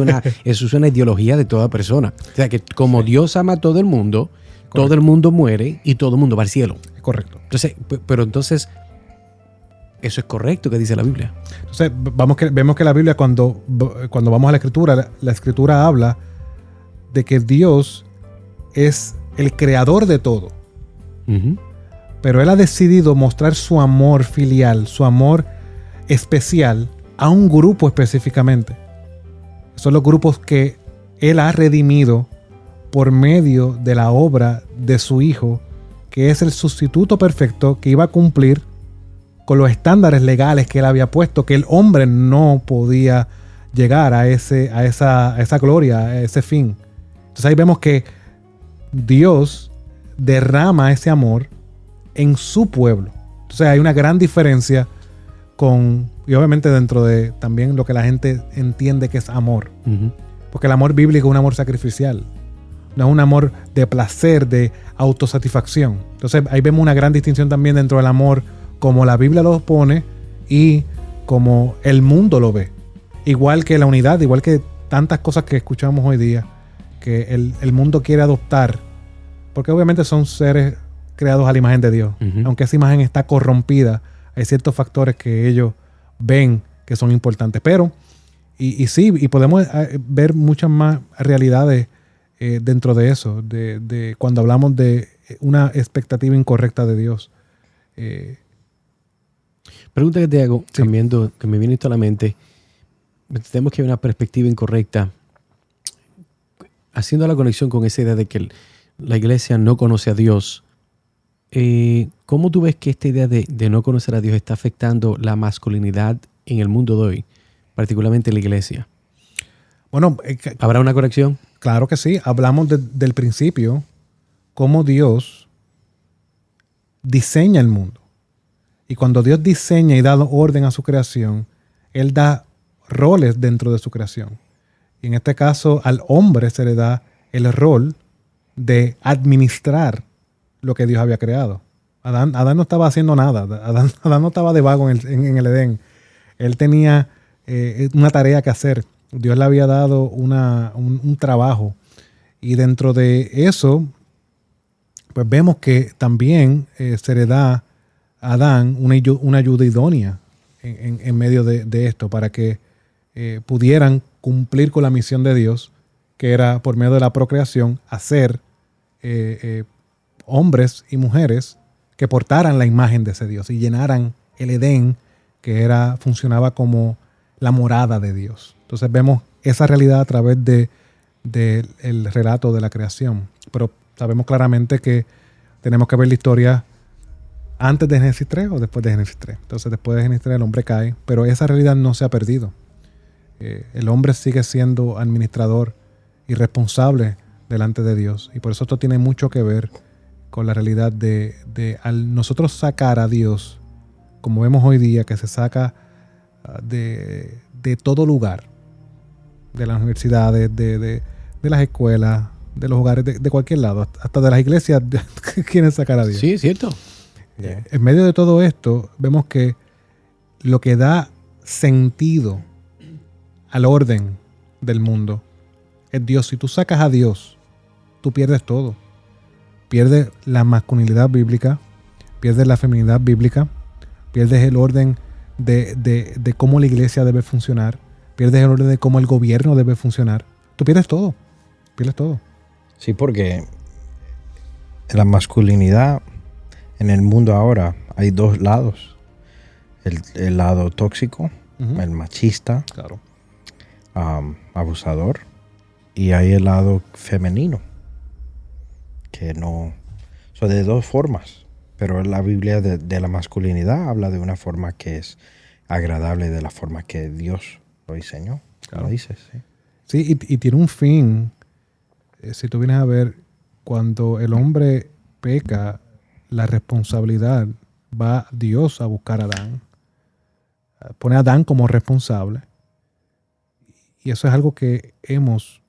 es una ideología de toda persona. O sea, que como Dios ama a todo el mundo muere y todo el mundo va al cielo. Es correcto. Entonces, pero entonces, eso es correcto que dice la Biblia. Entonces, vemos que la Biblia, cuando vamos a la Escritura habla de que Dios es el creador de todo. Uh-huh. Pero Él ha decidido mostrar su amor filial, su amor especial a un grupo específicamente. Son los grupos que Él ha redimido por medio de la obra de su Hijo, que es el sustituto perfecto que iba a cumplir con los estándares legales que Él había puesto, que el hombre no podía llegar a esa gloria, a ese fin. Entonces ahí vemos que Dios derrama ese amor en su pueblo. Entonces hay una gran diferencia y obviamente dentro de también lo que la gente entiende que es amor. Uh-huh. Porque el amor bíblico es un amor sacrificial. No es un amor de placer, de autosatisfacción. Entonces ahí vemos una gran distinción también dentro del amor, como la Biblia lo pone y como el mundo lo ve. Igual que la unidad, igual que tantas cosas que escuchamos hoy día, que el mundo quiere adoptar, porque obviamente son seres creados a la imagen de Dios. Uh-huh. Aunque esa imagen está corrompida, hay ciertos factores que ellos ven que son importantes. Pero, y podemos ver muchas más realidades dentro de eso, de cuando hablamos de una expectativa incorrecta de Dios. Pregunta que te hago, Sí. cambiando, que me viene esto a la mente. Tenemos que hay una perspectiva incorrecta. Haciendo la conexión con esa idea de que la iglesia no conoce a Dios, ¿cómo tú ves que esta idea de no conocer a Dios está afectando la masculinidad en el mundo de hoy, particularmente en la iglesia? Bueno, ¿Habrá una corrección? claro que sí. Hablamos del principio, cómo Dios diseña el mundo. Y cuando Dios diseña y da orden a su creación, Él da roles dentro de su creación. Y en este caso, al hombre se le da el rol de administrar lo que Dios había creado. Adán no estaba haciendo nada. Adán no estaba de vago en el Edén. Él tenía una tarea que hacer. Dios le había dado un trabajo. Y dentro de eso, pues vemos que también se le da a Adán una ayuda idónea en medio de esto, para que pudieran cumplir con la misión de Dios, que era por medio de la procreación, hacer hombres y mujeres que portaran la imagen de ese Dios y llenaran el Edén, que funcionaba como la morada de Dios. Entonces vemos esa realidad a través del relato de la creación. Pero sabemos claramente que tenemos que ver la historia antes de Génesis 3 o después de Génesis 3. Entonces después de Génesis 3 el hombre cae, pero esa realidad no se ha perdido. El hombre sigue siendo administrador y responsable delante de Dios. Y por eso esto tiene mucho que ver con la realidad de al nosotros sacar a Dios, como vemos hoy día, que se saca de todo lugar, de las universidades, de las escuelas, de los hogares, de cualquier lado, hasta de las iglesias que quieren sacar a Dios. Sí, es cierto. Yeah. En medio de todo esto, vemos que lo que da sentido al orden del mundo es Dios. Si tú sacas a Dios, tú pierdes todo. Pierdes la masculinidad bíblica, pierdes la feminidad bíblica, pierdes el orden de cómo la iglesia debe funcionar, pierdes el orden de cómo el gobierno debe funcionar. Tú pierdes todo. Pierdes todo. Sí, porque la masculinidad en el mundo ahora hay dos lados. El lado tóxico, Ujú. el machista, Claro. abusador, y hay el lado femenino, que no... Son de dos formas, pero la Biblia de la masculinidad habla de una forma que es agradable, de la forma que Dios lo diseñó, Claro. como dices. ¿Sí? Sí, y tiene un fin. Si tú vienes a ver, cuando el hombre peca, la responsabilidad va Dios a buscar a Adán. Pone a Adán como responsable. Y eso es algo que hemos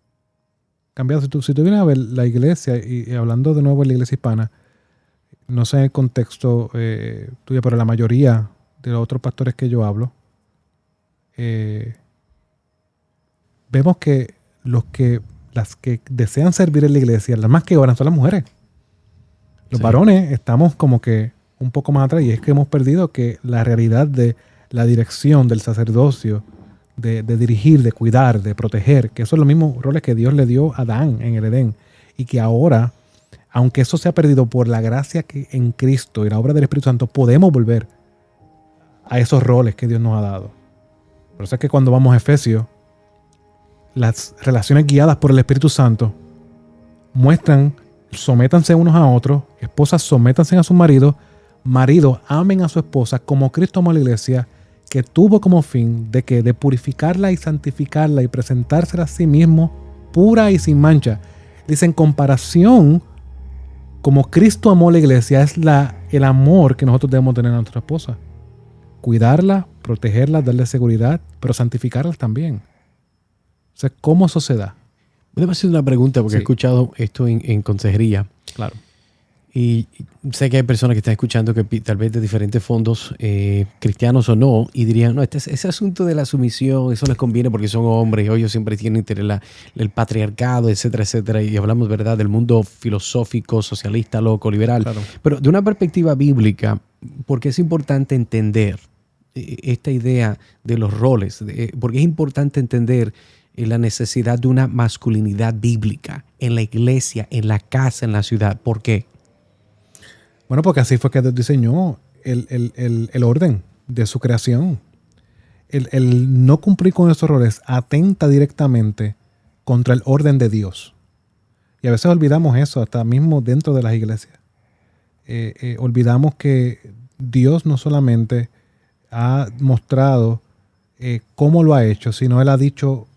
cambiado. Si tú vienes a ver la iglesia, y hablando de nuevo de la iglesia hispana, no sé el contexto tuyo, pero la mayoría de los otros pastores que yo hablo, vemos que las que desean servir en la iglesia, las más que oran son las mujeres. Los Sí. varones estamos como que un poco más atrás, y es que hemos perdido que la realidad de la dirección del sacerdocio, de dirigir, de cuidar, de proteger, que esos son los mismos roles que Dios le dio a Adán en el Edén, y que ahora, aunque eso se ha perdido por la gracia que en Cristo y la obra del Espíritu Santo, podemos volver a esos roles que Dios nos ha dado. Por eso es que cuando vamos a Efesios, las relaciones guiadas por el Espíritu Santo muestran: sométanse unos a otros, esposas sométanse a sus maridos, maridos amen a su esposa como Cristo amó a la iglesia, que tuvo como fin de purificarla y santificarla y presentársela a sí mismo pura y sin mancha. Dice, en comparación, como Cristo amó a la iglesia, es el amor que nosotros debemos tener a nuestra esposa. Cuidarla, protegerla, darle seguridad, pero santificarlas también. O sea, ¿cómo eso se da? Déjame hacer una pregunta porque Sí. he escuchado esto en consejería. Claro. Y sé que hay personas que están escuchando que tal vez de diferentes fondos, cristianos o no, y dirían, no, ese asunto de la sumisión, eso les conviene porque son hombres, o ellos siempre tienen interés el patriarcado, etcétera, etcétera. Y hablamos, ¿verdad?, del mundo filosófico, socialista, loco, liberal. Claro. Pero de una perspectiva bíblica, porque es importante entender esta idea de los roles, porque es importante entender la necesidad de una masculinidad bíblica en la iglesia, en la casa, en la ciudad. ¿Por qué? Bueno, porque así fue que Dios diseñó el orden de su creación. El no cumplir con esos roles atenta directamente contra el orden de Dios. Y a veces olvidamos eso, hasta mismo dentro de las iglesias. Olvidamos que Dios no solamente ha mostrado cómo lo ha hecho, sino Él ha dicho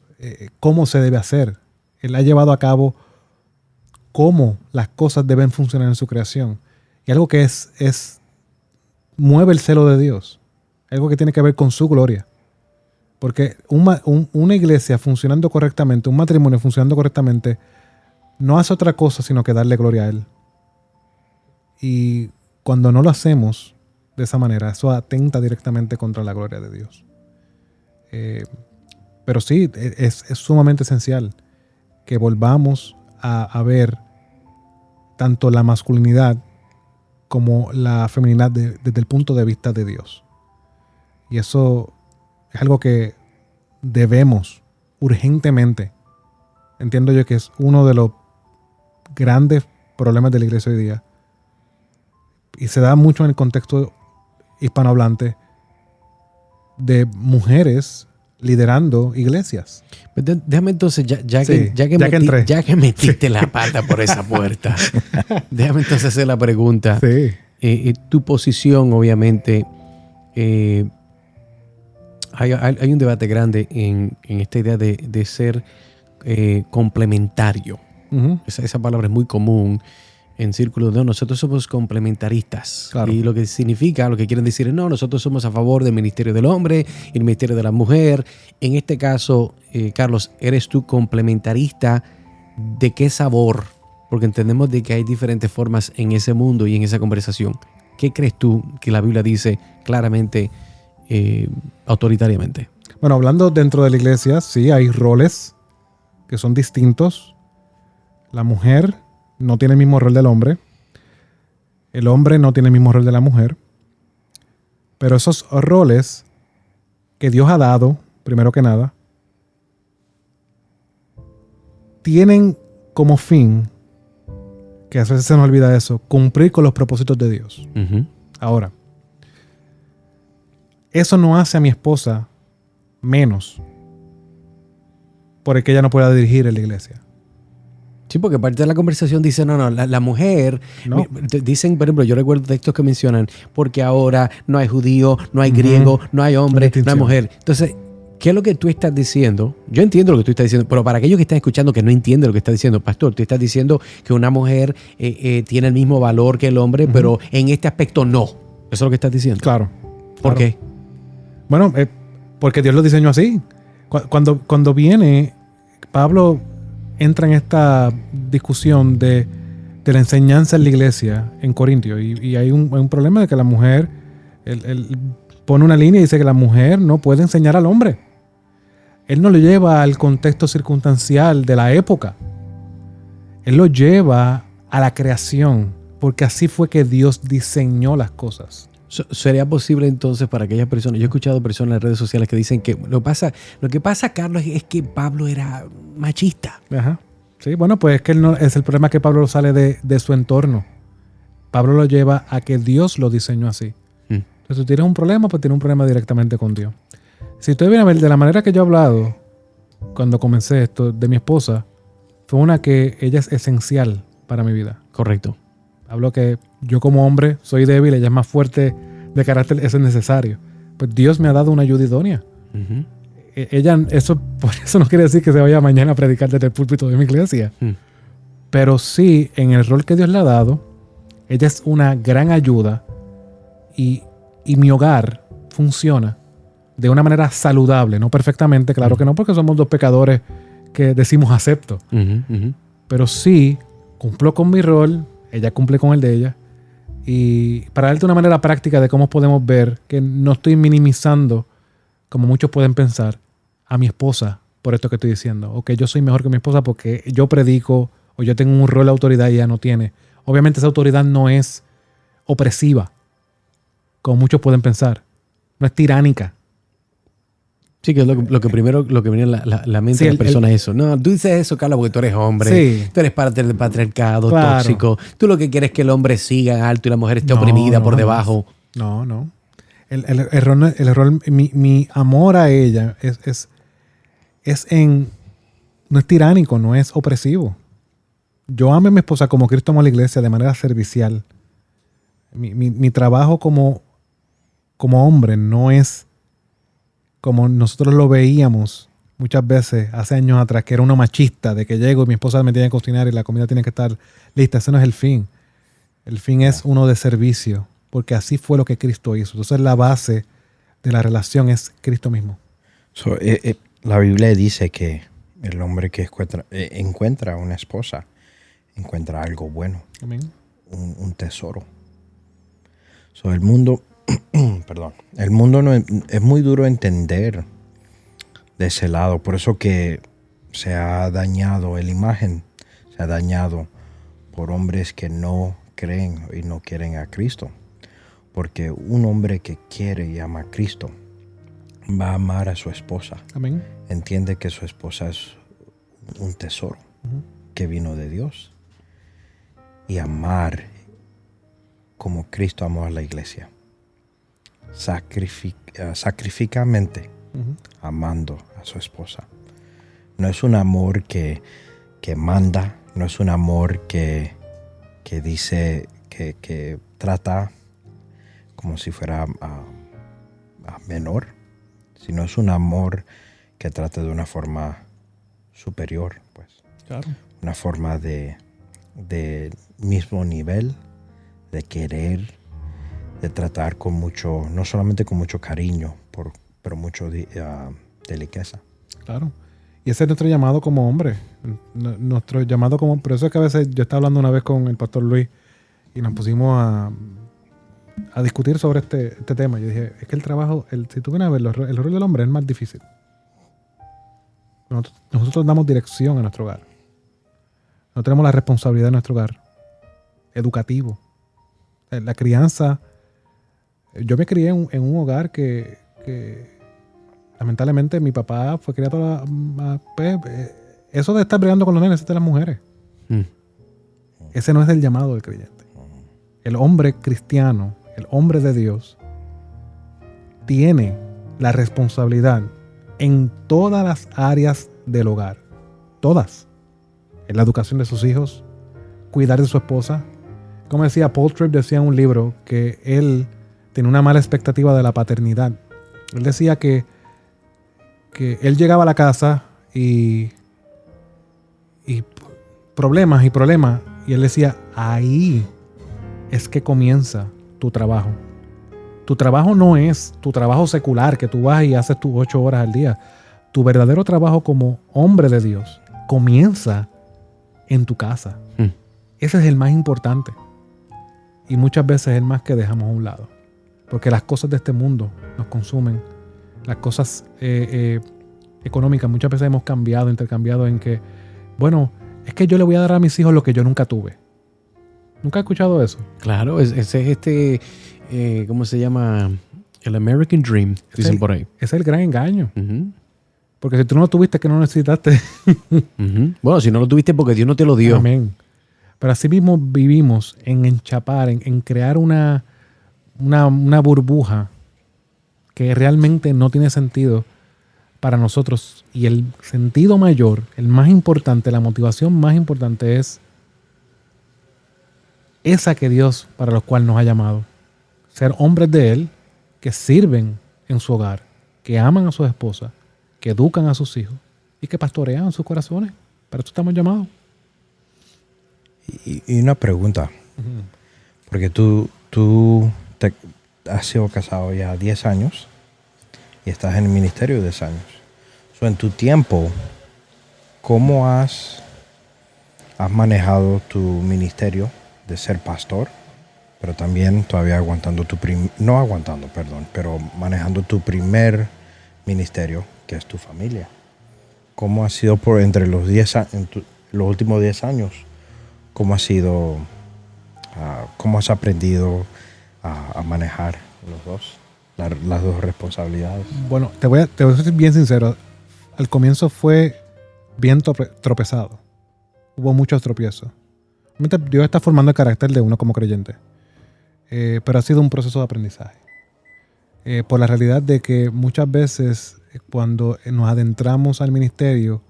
cómo se debe hacer. Él ha llevado a cabo cómo las cosas deben funcionar en su creación. Y algo que mueve el celo de Dios. Algo que tiene que ver con su gloria. Porque una iglesia funcionando correctamente, un matrimonio funcionando correctamente, no hace otra cosa sino que darle gloria a Él. Y cuando no lo hacemos de esa manera, eso atenta directamente contra la gloria de Dios. Pero sí, es sumamente esencial que volvamos a ver tanto la masculinidad como la feminidad desde el punto de vista de Dios. Y eso es algo que debemos urgentemente. Entiendo yo que es uno de los grandes problemas de la iglesia hoy día. Y se da mucho en el contexto hispanohablante de mujeres liderando iglesias. Déjame entonces, ya Sí, que entré. metiste la pata por esa puerta, déjame entonces hacer la pregunta. Sí. Tu posición, obviamente, hay un debate grande en esta idea de ser complementario. Uh-huh. Esa palabra es muy común en círculos. No, nosotros somos complementaristas. Claro. Y lo que significa, lo que quieren decir es, no, nosotros somos a favor del ministerio del hombre y el ministerio de la mujer. En este caso, Carlos, ¿eres tú complementarista de qué sabor? Porque entendemos de que hay diferentes formas en ese mundo y en esa conversación. ¿Qué crees tú que la Biblia dice claramente, autoritariamente? Bueno, hablando dentro de la iglesia, sí, hay roles que son distintos. La mujer no tiene el mismo rol del hombre. El hombre no tiene el mismo rol de la mujer. Pero esos roles que Dios ha dado, primero que nada, tienen como fin, que a veces se nos olvida eso, cumplir con los propósitos de Dios. Ujú. Ahora, eso no hace a mi esposa menos por el que ella no pueda dirigir en la iglesia. Sí, porque parte de la conversación dice, no, la mujer, No. dicen, por ejemplo, yo recuerdo textos que mencionan, porque ahora no hay judío, no hay Ujú. griego, no hay hombre, no hay Distinción. mujer. Entonces, ¿qué es lo que tú estás diciendo? Yo entiendo lo que tú estás diciendo, pero para aquellos que están escuchando que no entienden lo que estás diciendo, pastor, tú estás diciendo que una mujer tiene el mismo valor que el hombre, Ujú. pero en este aspecto no. Eso es lo que estás diciendo. Claro. ¿Por claro. qué? Bueno, porque Dios lo diseñó así. Cuando viene, Pablo entra en esta discusión de la enseñanza en la iglesia en Corintio. Y hay un problema de que la mujer, él pone una línea y dice que la mujer no puede enseñar al hombre. Él no lo lleva al contexto circunstancial de la época. Él lo lleva a la creación, porque así fue que Dios diseñó las cosas. ¿Sería posible entonces para aquellas personas? Yo he escuchado personas en las redes sociales que dicen que lo que pasa, Carlos, es que Pablo era machista. Ajá. Sí, bueno, pues es que él no, es el problema que Pablo sale de su entorno. Pablo lo lleva a que Dios lo diseñó así. Entonces, si tú tienes un problema, pues tienes un problema directamente con Dios. Si tú vienes a ver de la manera que yo he hablado cuando comencé esto de mi esposa, fue una que ella es esencial para mi vida. Correcto. Hablo que yo como hombre soy débil, ella es más fuerte de carácter, eso es necesario. Pues Dios me ha dado una ayuda idónea. Ujú. Ella, por eso no quiere decir que se vaya mañana a predicar desde el púlpito de mi iglesia. Pero sí, en el rol que Dios le ha dado, ella es una gran ayuda y mi hogar funciona de una manera saludable, no perfectamente, claro que no, porque somos dos pecadores que decimos acepto. Ujú, ujú. Pero sí, cumplo con mi rol, ella cumple con el de ella. Y para darte una manera práctica de cómo podemos ver que no estoy minimizando, como muchos pueden pensar, a mi esposa por esto que estoy diciendo. O que yo soy mejor que mi esposa porque yo predico o yo tengo un rol de autoridad y ella no tiene. Obviamente esa autoridad no es opresiva, como muchos pueden pensar. No es tiránica. Sí, que es lo que primero, lo que viene a la mente Sí, de las personas es eso. No, tú dices eso, Carlos, porque tú eres hombre. Sí. Tú eres parte del patriarcado Claro. tóxico. Tú lo que quieres es que el hombre siga alto y la mujer esté No, oprimida por no, debajo. No. El error, mi amor a ella no es tiránico, no es opresivo. Yo amo a mi esposa como Cristo amó a la iglesia, de manera servicial. Mi trabajo como hombre no es como nosotros lo veíamos muchas veces hace años atrás, que era uno machista, de que llego y mi esposa me tiene que cocinar y la comida tiene que estar lista. Ese no es el fin. El fin es uno de servicio, porque así fue lo que Cristo hizo. Entonces la base de la relación es Cristo mismo. La Biblia dice que el hombre que encuentra una esposa, encuentra algo bueno, Amén. un tesoro. El mundo, perdón, el mundo no es muy duro entender de ese lado. Por eso que se ha dañado la imagen, se ha dañado por hombres que no creen y no quieren a Cristo. Porque un hombre que quiere y ama a Cristo va a amar a su esposa. Amén. Entiende que su esposa es un tesoro que vino de Dios. Y amar como Cristo amó a la iglesia. Sacrificamente amando a su esposa. No es un amor que manda, no es un amor que dice, que trata como si fuera menor, sino es un amor que trata de una forma superior, pues. Claro. Una forma de mismo nivel, de querer, de tratar con mucho, no solamente con mucho cariño, pero mucho delicadeza. Claro. Y ese es nuestro llamado como hombre. Nuestro llamado como... Por eso es que a veces yo estaba hablando una vez con el pastor Luis y nos pusimos a discutir sobre este tema. Yo dije, es que el trabajo, si tú vienes a verlo, el rol del hombre es más difícil. Nosotros damos dirección a nuestro hogar. No tenemos la responsabilidad de nuestro hogar. Educativo. La crianza... Yo me crié en un hogar que lamentablemente mi papá fue criado eso de estar bregando con los nenes es de las mujeres. Mm. Ese no es el llamado del creyente. El hombre cristiano, el hombre de Dios, tiene la responsabilidad en todas las áreas del hogar. Todas. En la educación de sus hijos, cuidar de su esposa. Como decía, Paul Tripp decía en un libro que él tenía una mala expectativa de la paternidad. Él decía que él llegaba a la casa y problemas, y él decía, ahí es que comienza tu trabajo. Tu trabajo no es tu trabajo secular, que tú vas y haces tus 8 horas al día. Tu verdadero trabajo como hombre de Dios comienza en tu casa. Ese es el más importante. Y muchas veces es el más que dejamos a un lado. Porque las cosas de este mundo nos consumen. Las cosas económicas muchas veces hemos intercambiado en que, bueno, es que yo le voy a dar a mis hijos lo que yo nunca tuve. ¿Nunca has escuchado eso? Claro, ese es ¿cómo se llama? El American Dream, dicen por ahí. Ese es el gran engaño. Uh-huh. Porque si tú no lo tuviste, que no necesitaste. Uh-huh. Bueno, si no lo tuviste porque Dios no te lo dio. Amén. Pero así mismo vivimos en enchapar, en crear una burbuja que realmente no tiene sentido para nosotros. Y el sentido mayor, el más importante, la motivación más importante es esa que Dios para los cuales nos ha llamado. Ser hombres de Él que sirven en su hogar, que aman a sus esposas, que educan a sus hijos y que pastorean sus corazones. Para eso estamos llamados. Y una pregunta, porque tú has sido casado ya 10 años y estás en el ministerio 10 años. So, en tu tiempo, ¿cómo has manejado tu ministerio de ser pastor, pero también todavía pero manejando tu primer ministerio, que es tu familia? ¿Cómo ha sido entre los 10 los últimos 10 años? ¿Cómo ha sido, cómo has aprendido a manejar las dos responsabilidades? Bueno, te voy a ser bien sincero. Al comienzo fue bien tropezado. Hubo muchos tropiezos. Dios está formando el carácter de uno como creyente. Pero ha sido un proceso de aprendizaje. Por la realidad de que muchas veces cuando nos adentramos al ministerio,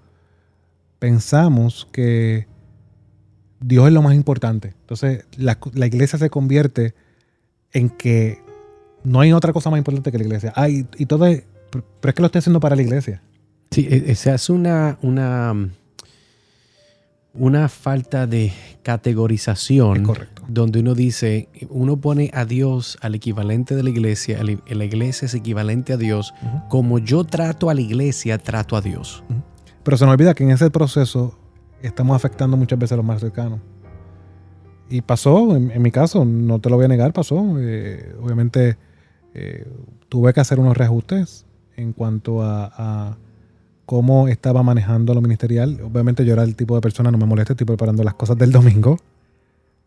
pensamos que Dios es lo más importante. Entonces la iglesia se convierte en que no hay otra cosa más importante que la iglesia. Y todo es, pero es que lo estoy haciendo para la iglesia. Sí, se hace una falta de categorización. Es correcto. Donde uno dice, uno pone a Dios al equivalente de la iglesia es equivalente a Dios. Uh-huh. Como yo trato a la iglesia, trato a Dios. Uh-huh. Pero se nos olvida que en ese proceso estamos afectando muchas veces a los más cercanos. Y pasó, en mi caso, no te lo voy a negar, pasó. Obviamente tuve que hacer unos reajustes en cuanto a cómo estaba manejando lo ministerial. Obviamente yo era el tipo de persona, no me molesta, estoy preparando las cosas del domingo.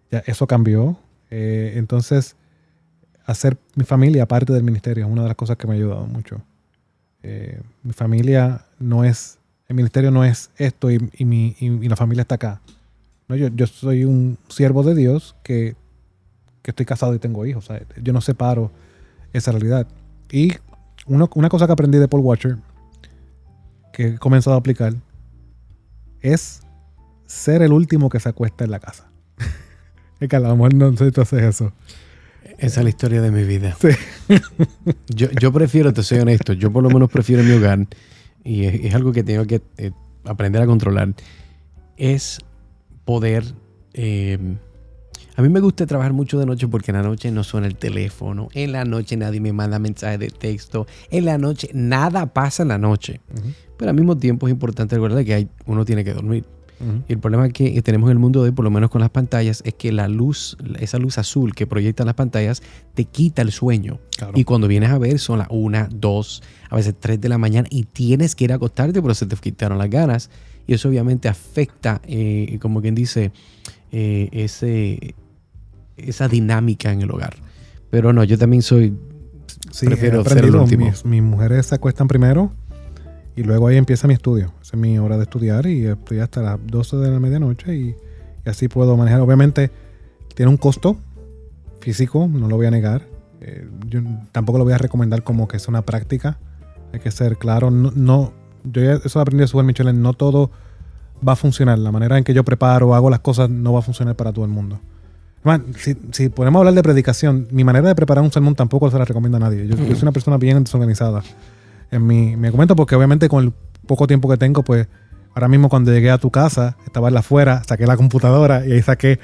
Ya eso cambió. Entonces, hacer mi familia parte del ministerio es una de las cosas que me ha ayudado mucho. Mi familia no es, el ministerio no es esto y la familia está acá. No, yo soy un siervo de Dios que estoy casado y tengo hijos. ¿Sabes? Yo no separo esa realidad. Y una cosa que aprendí de Paul Washer, que he comenzado a aplicar, es ser el último que se acuesta en la casa. Es que a lo mejor no sé si tú haces eso. Esa es la historia de mi vida. Sí. Yo prefiero, te soy honesto, yo por lo menos prefiero mi hogar, y es algo que tengo que aprender a controlar, es poder... a mí me gusta trabajar mucho de noche porque en la noche no suena el teléfono, en la noche nadie me manda mensajes de texto, en la noche nada pasa en la noche. Uh-huh. Pero al mismo tiempo es importante recordar que uno tiene que dormir. Uh-huh. Y el problema que tenemos en el mundo de hoy, por lo menos con las pantallas, es que la luz, esa luz azul que proyectan las pantallas, te quita el sueño. Claro. Y cuando vienes a ver son las 1, 2, a veces 3 de la mañana y tienes que ir a acostarte porque se te quitaron las ganas. Y eso obviamente afecta, como quien dice, esa dinámica en el hogar. Pero no, yo también prefiero ser el último. Mis mujeres se acuestan primero Y luego ahí empieza mi estudio. Esa es mi hora de estudiar y estoy hasta las 12 de la medianoche y así puedo manejar. Obviamente tiene un costo físico, no lo voy a negar. Yo tampoco lo voy a recomendar como que es una práctica. Hay que ser claro. Yo ya eso aprendí de Subal Michelin. No todo va a funcionar. La manera en que yo preparo o hago las cosas no va a funcionar para todo el mundo. Man, si podemos hablar de predicación, mi manera de preparar un sermón tampoco se la recomienda a nadie. Yo soy una persona bien desorganizada en mi argumento, porque obviamente con el poco tiempo que tengo, pues ahora mismo cuando llegué a tu casa, estaba en la afuera, saqué la computadora y ahí saqué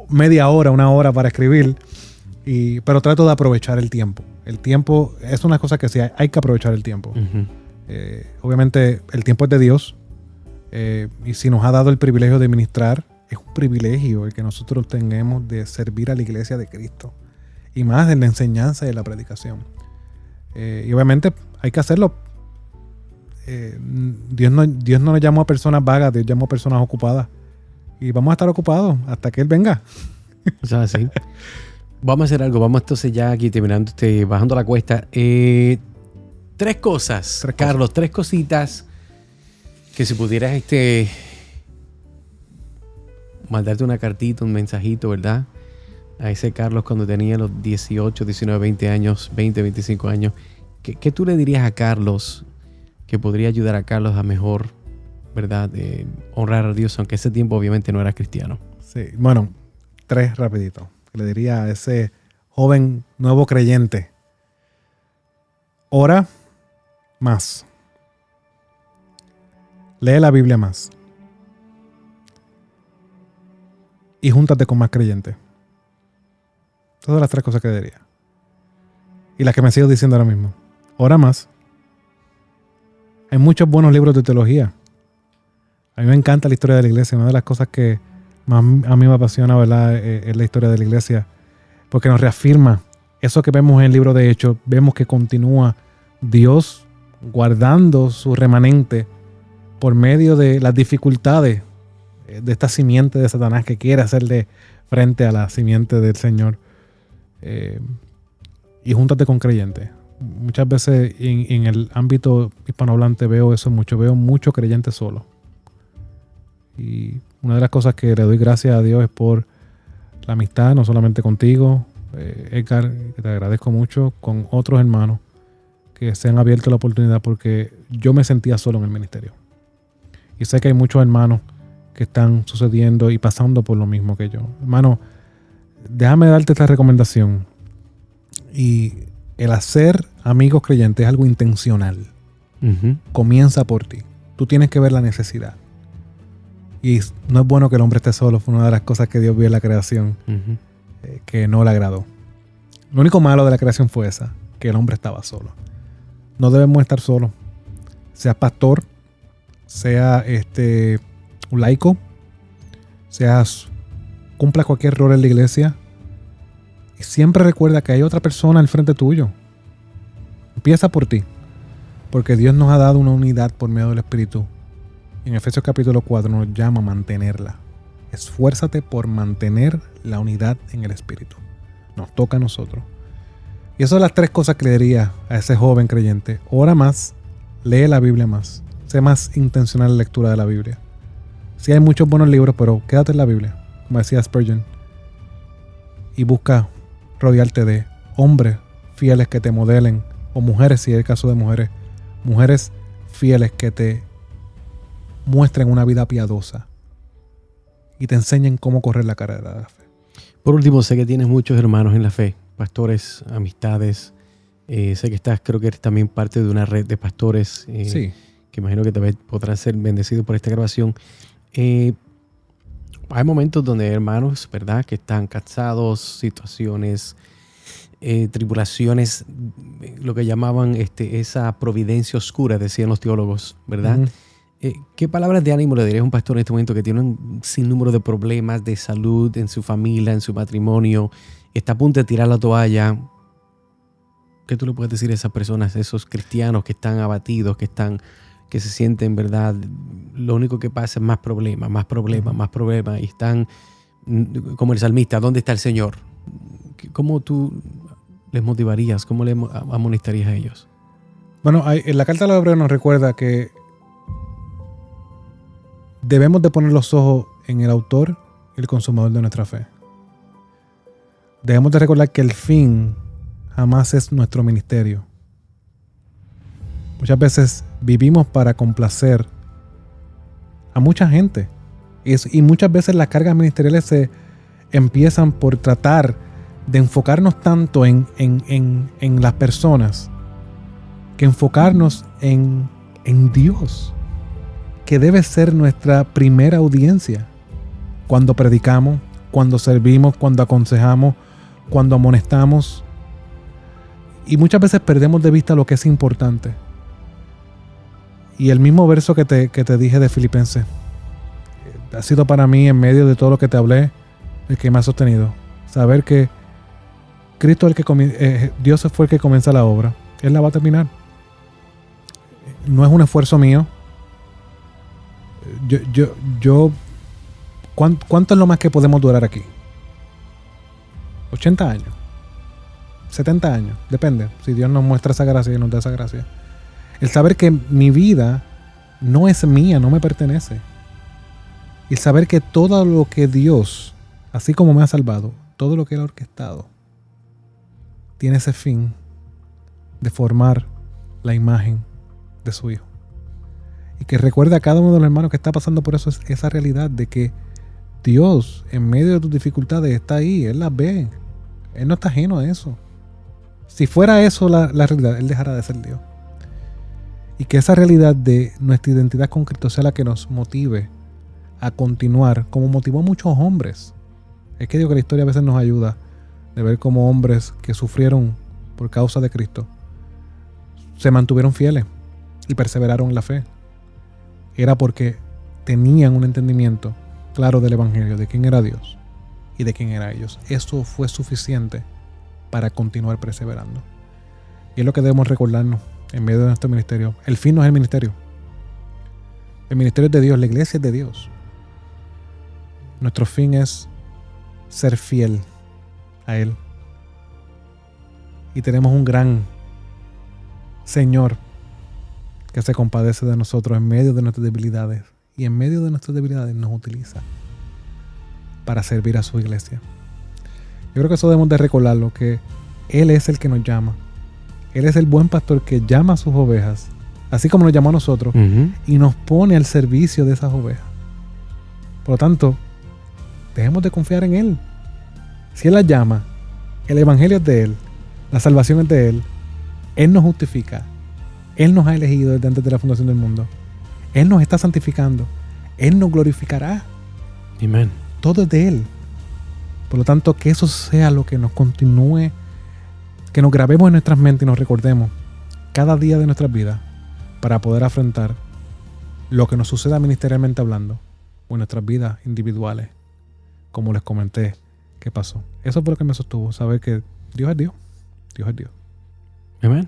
media hora, una hora para escribir. Pero trato de aprovechar el tiempo. El tiempo es una cosa que sí, hay que aprovechar el tiempo. Ujú. Obviamente el tiempo es de Dios. Y si nos ha dado el privilegio de ministrar, es un privilegio el que nosotros tengamos de servir a la iglesia de Cristo. Y más en la enseñanza y en la predicación. Y obviamente hay que hacerlo. Dios no nos llamó a personas vagas, Dios llamó a personas ocupadas. Y vamos a estar ocupados hasta que Él venga. O sea, sí. Vamos a hacer algo. Vamos entonces ya aquí terminando, bajando la cuesta. Tres cosas, Carlos. Tres cositas que si pudieras mandarte una cartita, un mensajito, ¿verdad? A ese Carlos cuando tenía los 18, 19, 20 años, 20, 25 años. ¿Qué tú le dirías a Carlos que podría ayudar a Carlos a mejor, ¿verdad? Honrar a Dios, aunque ese tiempo obviamente no era cristiano. Sí, bueno, tres rapidito. Le diría a ese joven nuevo creyente: ora más. Lee la Biblia más. Y júntate con más creyentes. Todas las tres cosas que le diría. Y las que me sigo diciendo ahora mismo. Ora más. Hay muchos buenos libros de teología. A mí me encanta la historia de la iglesia. Una de las cosas que más a mí me apasiona, ¿verdad?, es la historia de la iglesia. Porque nos reafirma eso que vemos en el libro de Hechos. Vemos que continúa Dios guardando su remanente por medio de las dificultades de esta simiente de Satanás que quiere hacerle frente a la simiente del Señor. Y júntate con creyentes. Muchas veces en el ámbito hispanohablante veo eso mucho. Veo mucho creyente solo. Y una de las cosas que le doy gracias a Dios es por la amistad, no solamente contigo, Edgar, que te agradezco mucho, con otros hermanos que se han abierto la oportunidad, porque yo me sentía solo en el ministerio. Y sé que hay muchos hermanos que están sucediendo y pasando por lo mismo que yo. Hermano, déjame darte esta recomendación. Y el hacer amigos creyentes es algo intencional. Uh-huh. Comienza por ti. Tú tienes que ver la necesidad. Y no es bueno que el hombre esté solo. Fue una de las cosas que Dios vio en la creación, que no le agradó. Lo único malo de la creación fue esa, que el hombre estaba solo. No debemos estar solos. Seas pastor, sea un laico, cumpla cualquier rol en la iglesia, y siempre recuerda que hay otra persona al frente tuyo. Empieza por ti, porque Dios nos ha dado una unidad por medio del Espíritu. En Efesios capítulo 4 nos llama a mantenerla. Esfuérzate por mantener la unidad en el Espíritu. Nos toca a nosotros. Y esas son las tres cosas que le diría a ese joven creyente. Ora más, lee la Biblia más. Sé más intencional en la lectura de la Biblia. Sí hay muchos buenos libros, pero quédate en la Biblia, como decía Spurgeon. Y busca rodearte de hombres fieles que te modelen, o mujeres, si es el caso de mujeres, mujeres fieles que te muestren una vida piadosa y te enseñen cómo correr la carrera de la fe. Por último, sé que tienes muchos hermanos en la fe, pastores, amistades. Sé que creo que eres también parte de una red de pastores. Sí. Que imagino que también podrán ser bendecidos por esta grabación. Hay momentos donde hay hermanos, ¿verdad?, que están cansados, situaciones, tribulaciones, lo que llamaban esa providencia oscura, decían los teólogos, ¿verdad? Uh-huh. ¿Qué palabras de ánimo le dirías a un pastor en este momento que tiene un sinnúmero de problemas de salud en su familia, en su matrimonio, está a punto de tirar la toalla? ¿Qué tú le puedes decir a esas personas, esos cristianos que están abatidos, que se sienten, ¿verdad? Lo único que pasa es más problemas, y están como el salmista, ¿dónde está el Señor? ¿Cómo tú les motivarías? ¿Cómo les amonestarías a ellos? Bueno, en la carta de los Hebreos nos recuerda que debemos de poner los ojos en el autor y el consumador de nuestra fe. Debemos de recordar que el fin jamás es nuestro ministerio. Muchas veces vivimos para complacer a mucha gente. Y muchas veces las cargas ministeriales se empiezan por tratar de enfocarnos tanto en las personas que enfocarnos en Dios, que debe ser nuestra primera audiencia cuando predicamos, cuando servimos, cuando aconsejamos, cuando amonestamos. Y muchas veces perdemos de vista lo que es importante. Y el mismo verso que te dije de Filipenses ha sido para mí, en medio de todo lo que te hablé, el que me ha sostenido. Saber que Cristo es el que Dios fue el que comienza la obra. Él la va a terminar. No es un esfuerzo mío. ¿Cuánto es lo más que podemos durar aquí? 80 años. 70 años. Depende. Si Dios nos muestra esa gracia y nos da esa gracia. El saber que mi vida no es mía, no me pertenece. Y el saber que todo lo que Dios, así como me ha salvado, todo lo que Él ha orquestado, tiene ese fin de formar la imagen de su Hijo. Y que recuerde a cada uno de los hermanos que está pasando por eso, esa realidad de que Dios, en medio de tus dificultades, está ahí. Él las ve. Él no está ajeno a eso. Si fuera eso la realidad, Él dejará de ser Dios. Y que esa realidad de nuestra identidad con Cristo sea la que nos motive a continuar, como motivó a muchos hombres. Es que digo que la historia a veces nos ayuda de ver cómo hombres que sufrieron por causa de Cristo se mantuvieron fieles y perseveraron en la fe. Era porque tenían un entendimiento claro del Evangelio, de quién era Dios y de quién era ellos. Eso fue suficiente para continuar perseverando. Y es lo que debemos recordarnos en medio de nuestro ministerio. El fin no es el ministerio. El ministerio es de Dios, la iglesia es de Dios. Nuestro fin es ser fiel a Él. Y tenemos un gran Señor que se compadece de nosotros en medio de nuestras debilidades. Y en medio de nuestras debilidades nos utiliza para servir a su iglesia. Yo creo que eso debemos de recordarlo, que Él es el que nos llama. Él es el buen pastor que llama a sus ovejas, así como nos llamó a nosotros, y nos pone al servicio de esas ovejas. Por lo tanto, dejemos de confiar en Él. Si Él las llama, el evangelio es de Él, la salvación es de Él, Él nos justifica, Él nos ha elegido desde antes de la fundación del mundo, Él nos está santificando, Él nos glorificará. Amén. Todo es de Él. Por lo tanto, que eso sea lo que nos continúe, que nos grabemos en nuestras mentes y nos recordemos cada día de nuestras vidas para poder afrontar lo que nos suceda ministerialmente hablando o en nuestras vidas individuales, como les comenté que pasó. Eso fue lo que me sostuvo, saber que Dios es Dios. Dios es Dios. Amén.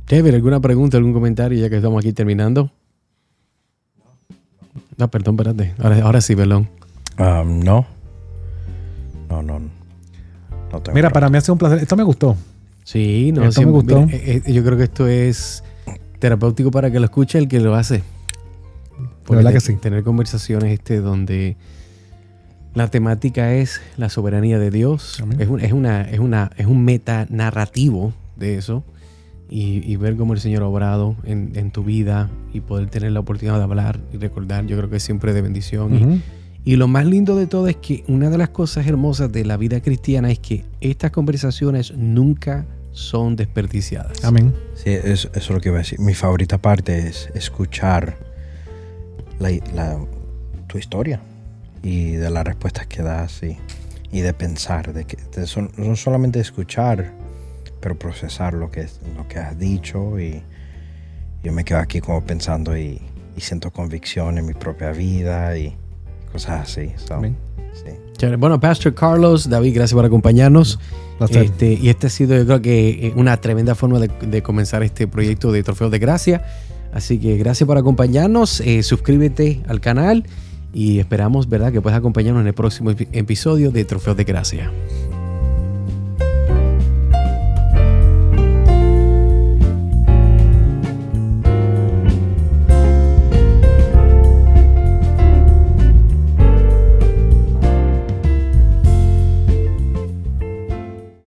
David, ¿alguna pregunta, algún comentario ya que estamos aquí terminando? No, perdón, espérate. Ahora sí, perdón. No tengo. Mira, para mí ha sido un placer. Esto me gustó. Sí, no, Esto me gustó. Mira, yo creo que esto es terapéutico para que lo escuche el que lo hace. De verdad que sí. Tener conversaciones donde la temática es la soberanía de Dios. Es un meta narrativo de eso. Y ver cómo el Señor ha obrado en tu vida y poder tener la oportunidad de hablar y recordar, yo creo que es siempre de bendición. Y lo más lindo de todo es que una de las cosas hermosas de la vida cristiana es que estas conversaciones nunca son desperdiciadas. Amén. Sí, eso es lo que iba a decir. Mi favorita parte es escuchar tu historia y de las respuestas que das y de pensar, no solamente escuchar, pero procesar lo que has dicho. Y yo me quedo aquí como pensando y siento convicción en mi propia vida y cosas así. Amén. Sí. Bueno, Pastor Carlos, David, gracias por acompañarnos. Y este ha sido, yo creo que una tremenda forma de comenzar este proyecto de Trofeos de Gracia. Así que gracias por acompañarnos. Suscríbete al canal y esperamos, ¿verdad?, que puedas acompañarnos en el próximo episodio de Trofeos de Gracia.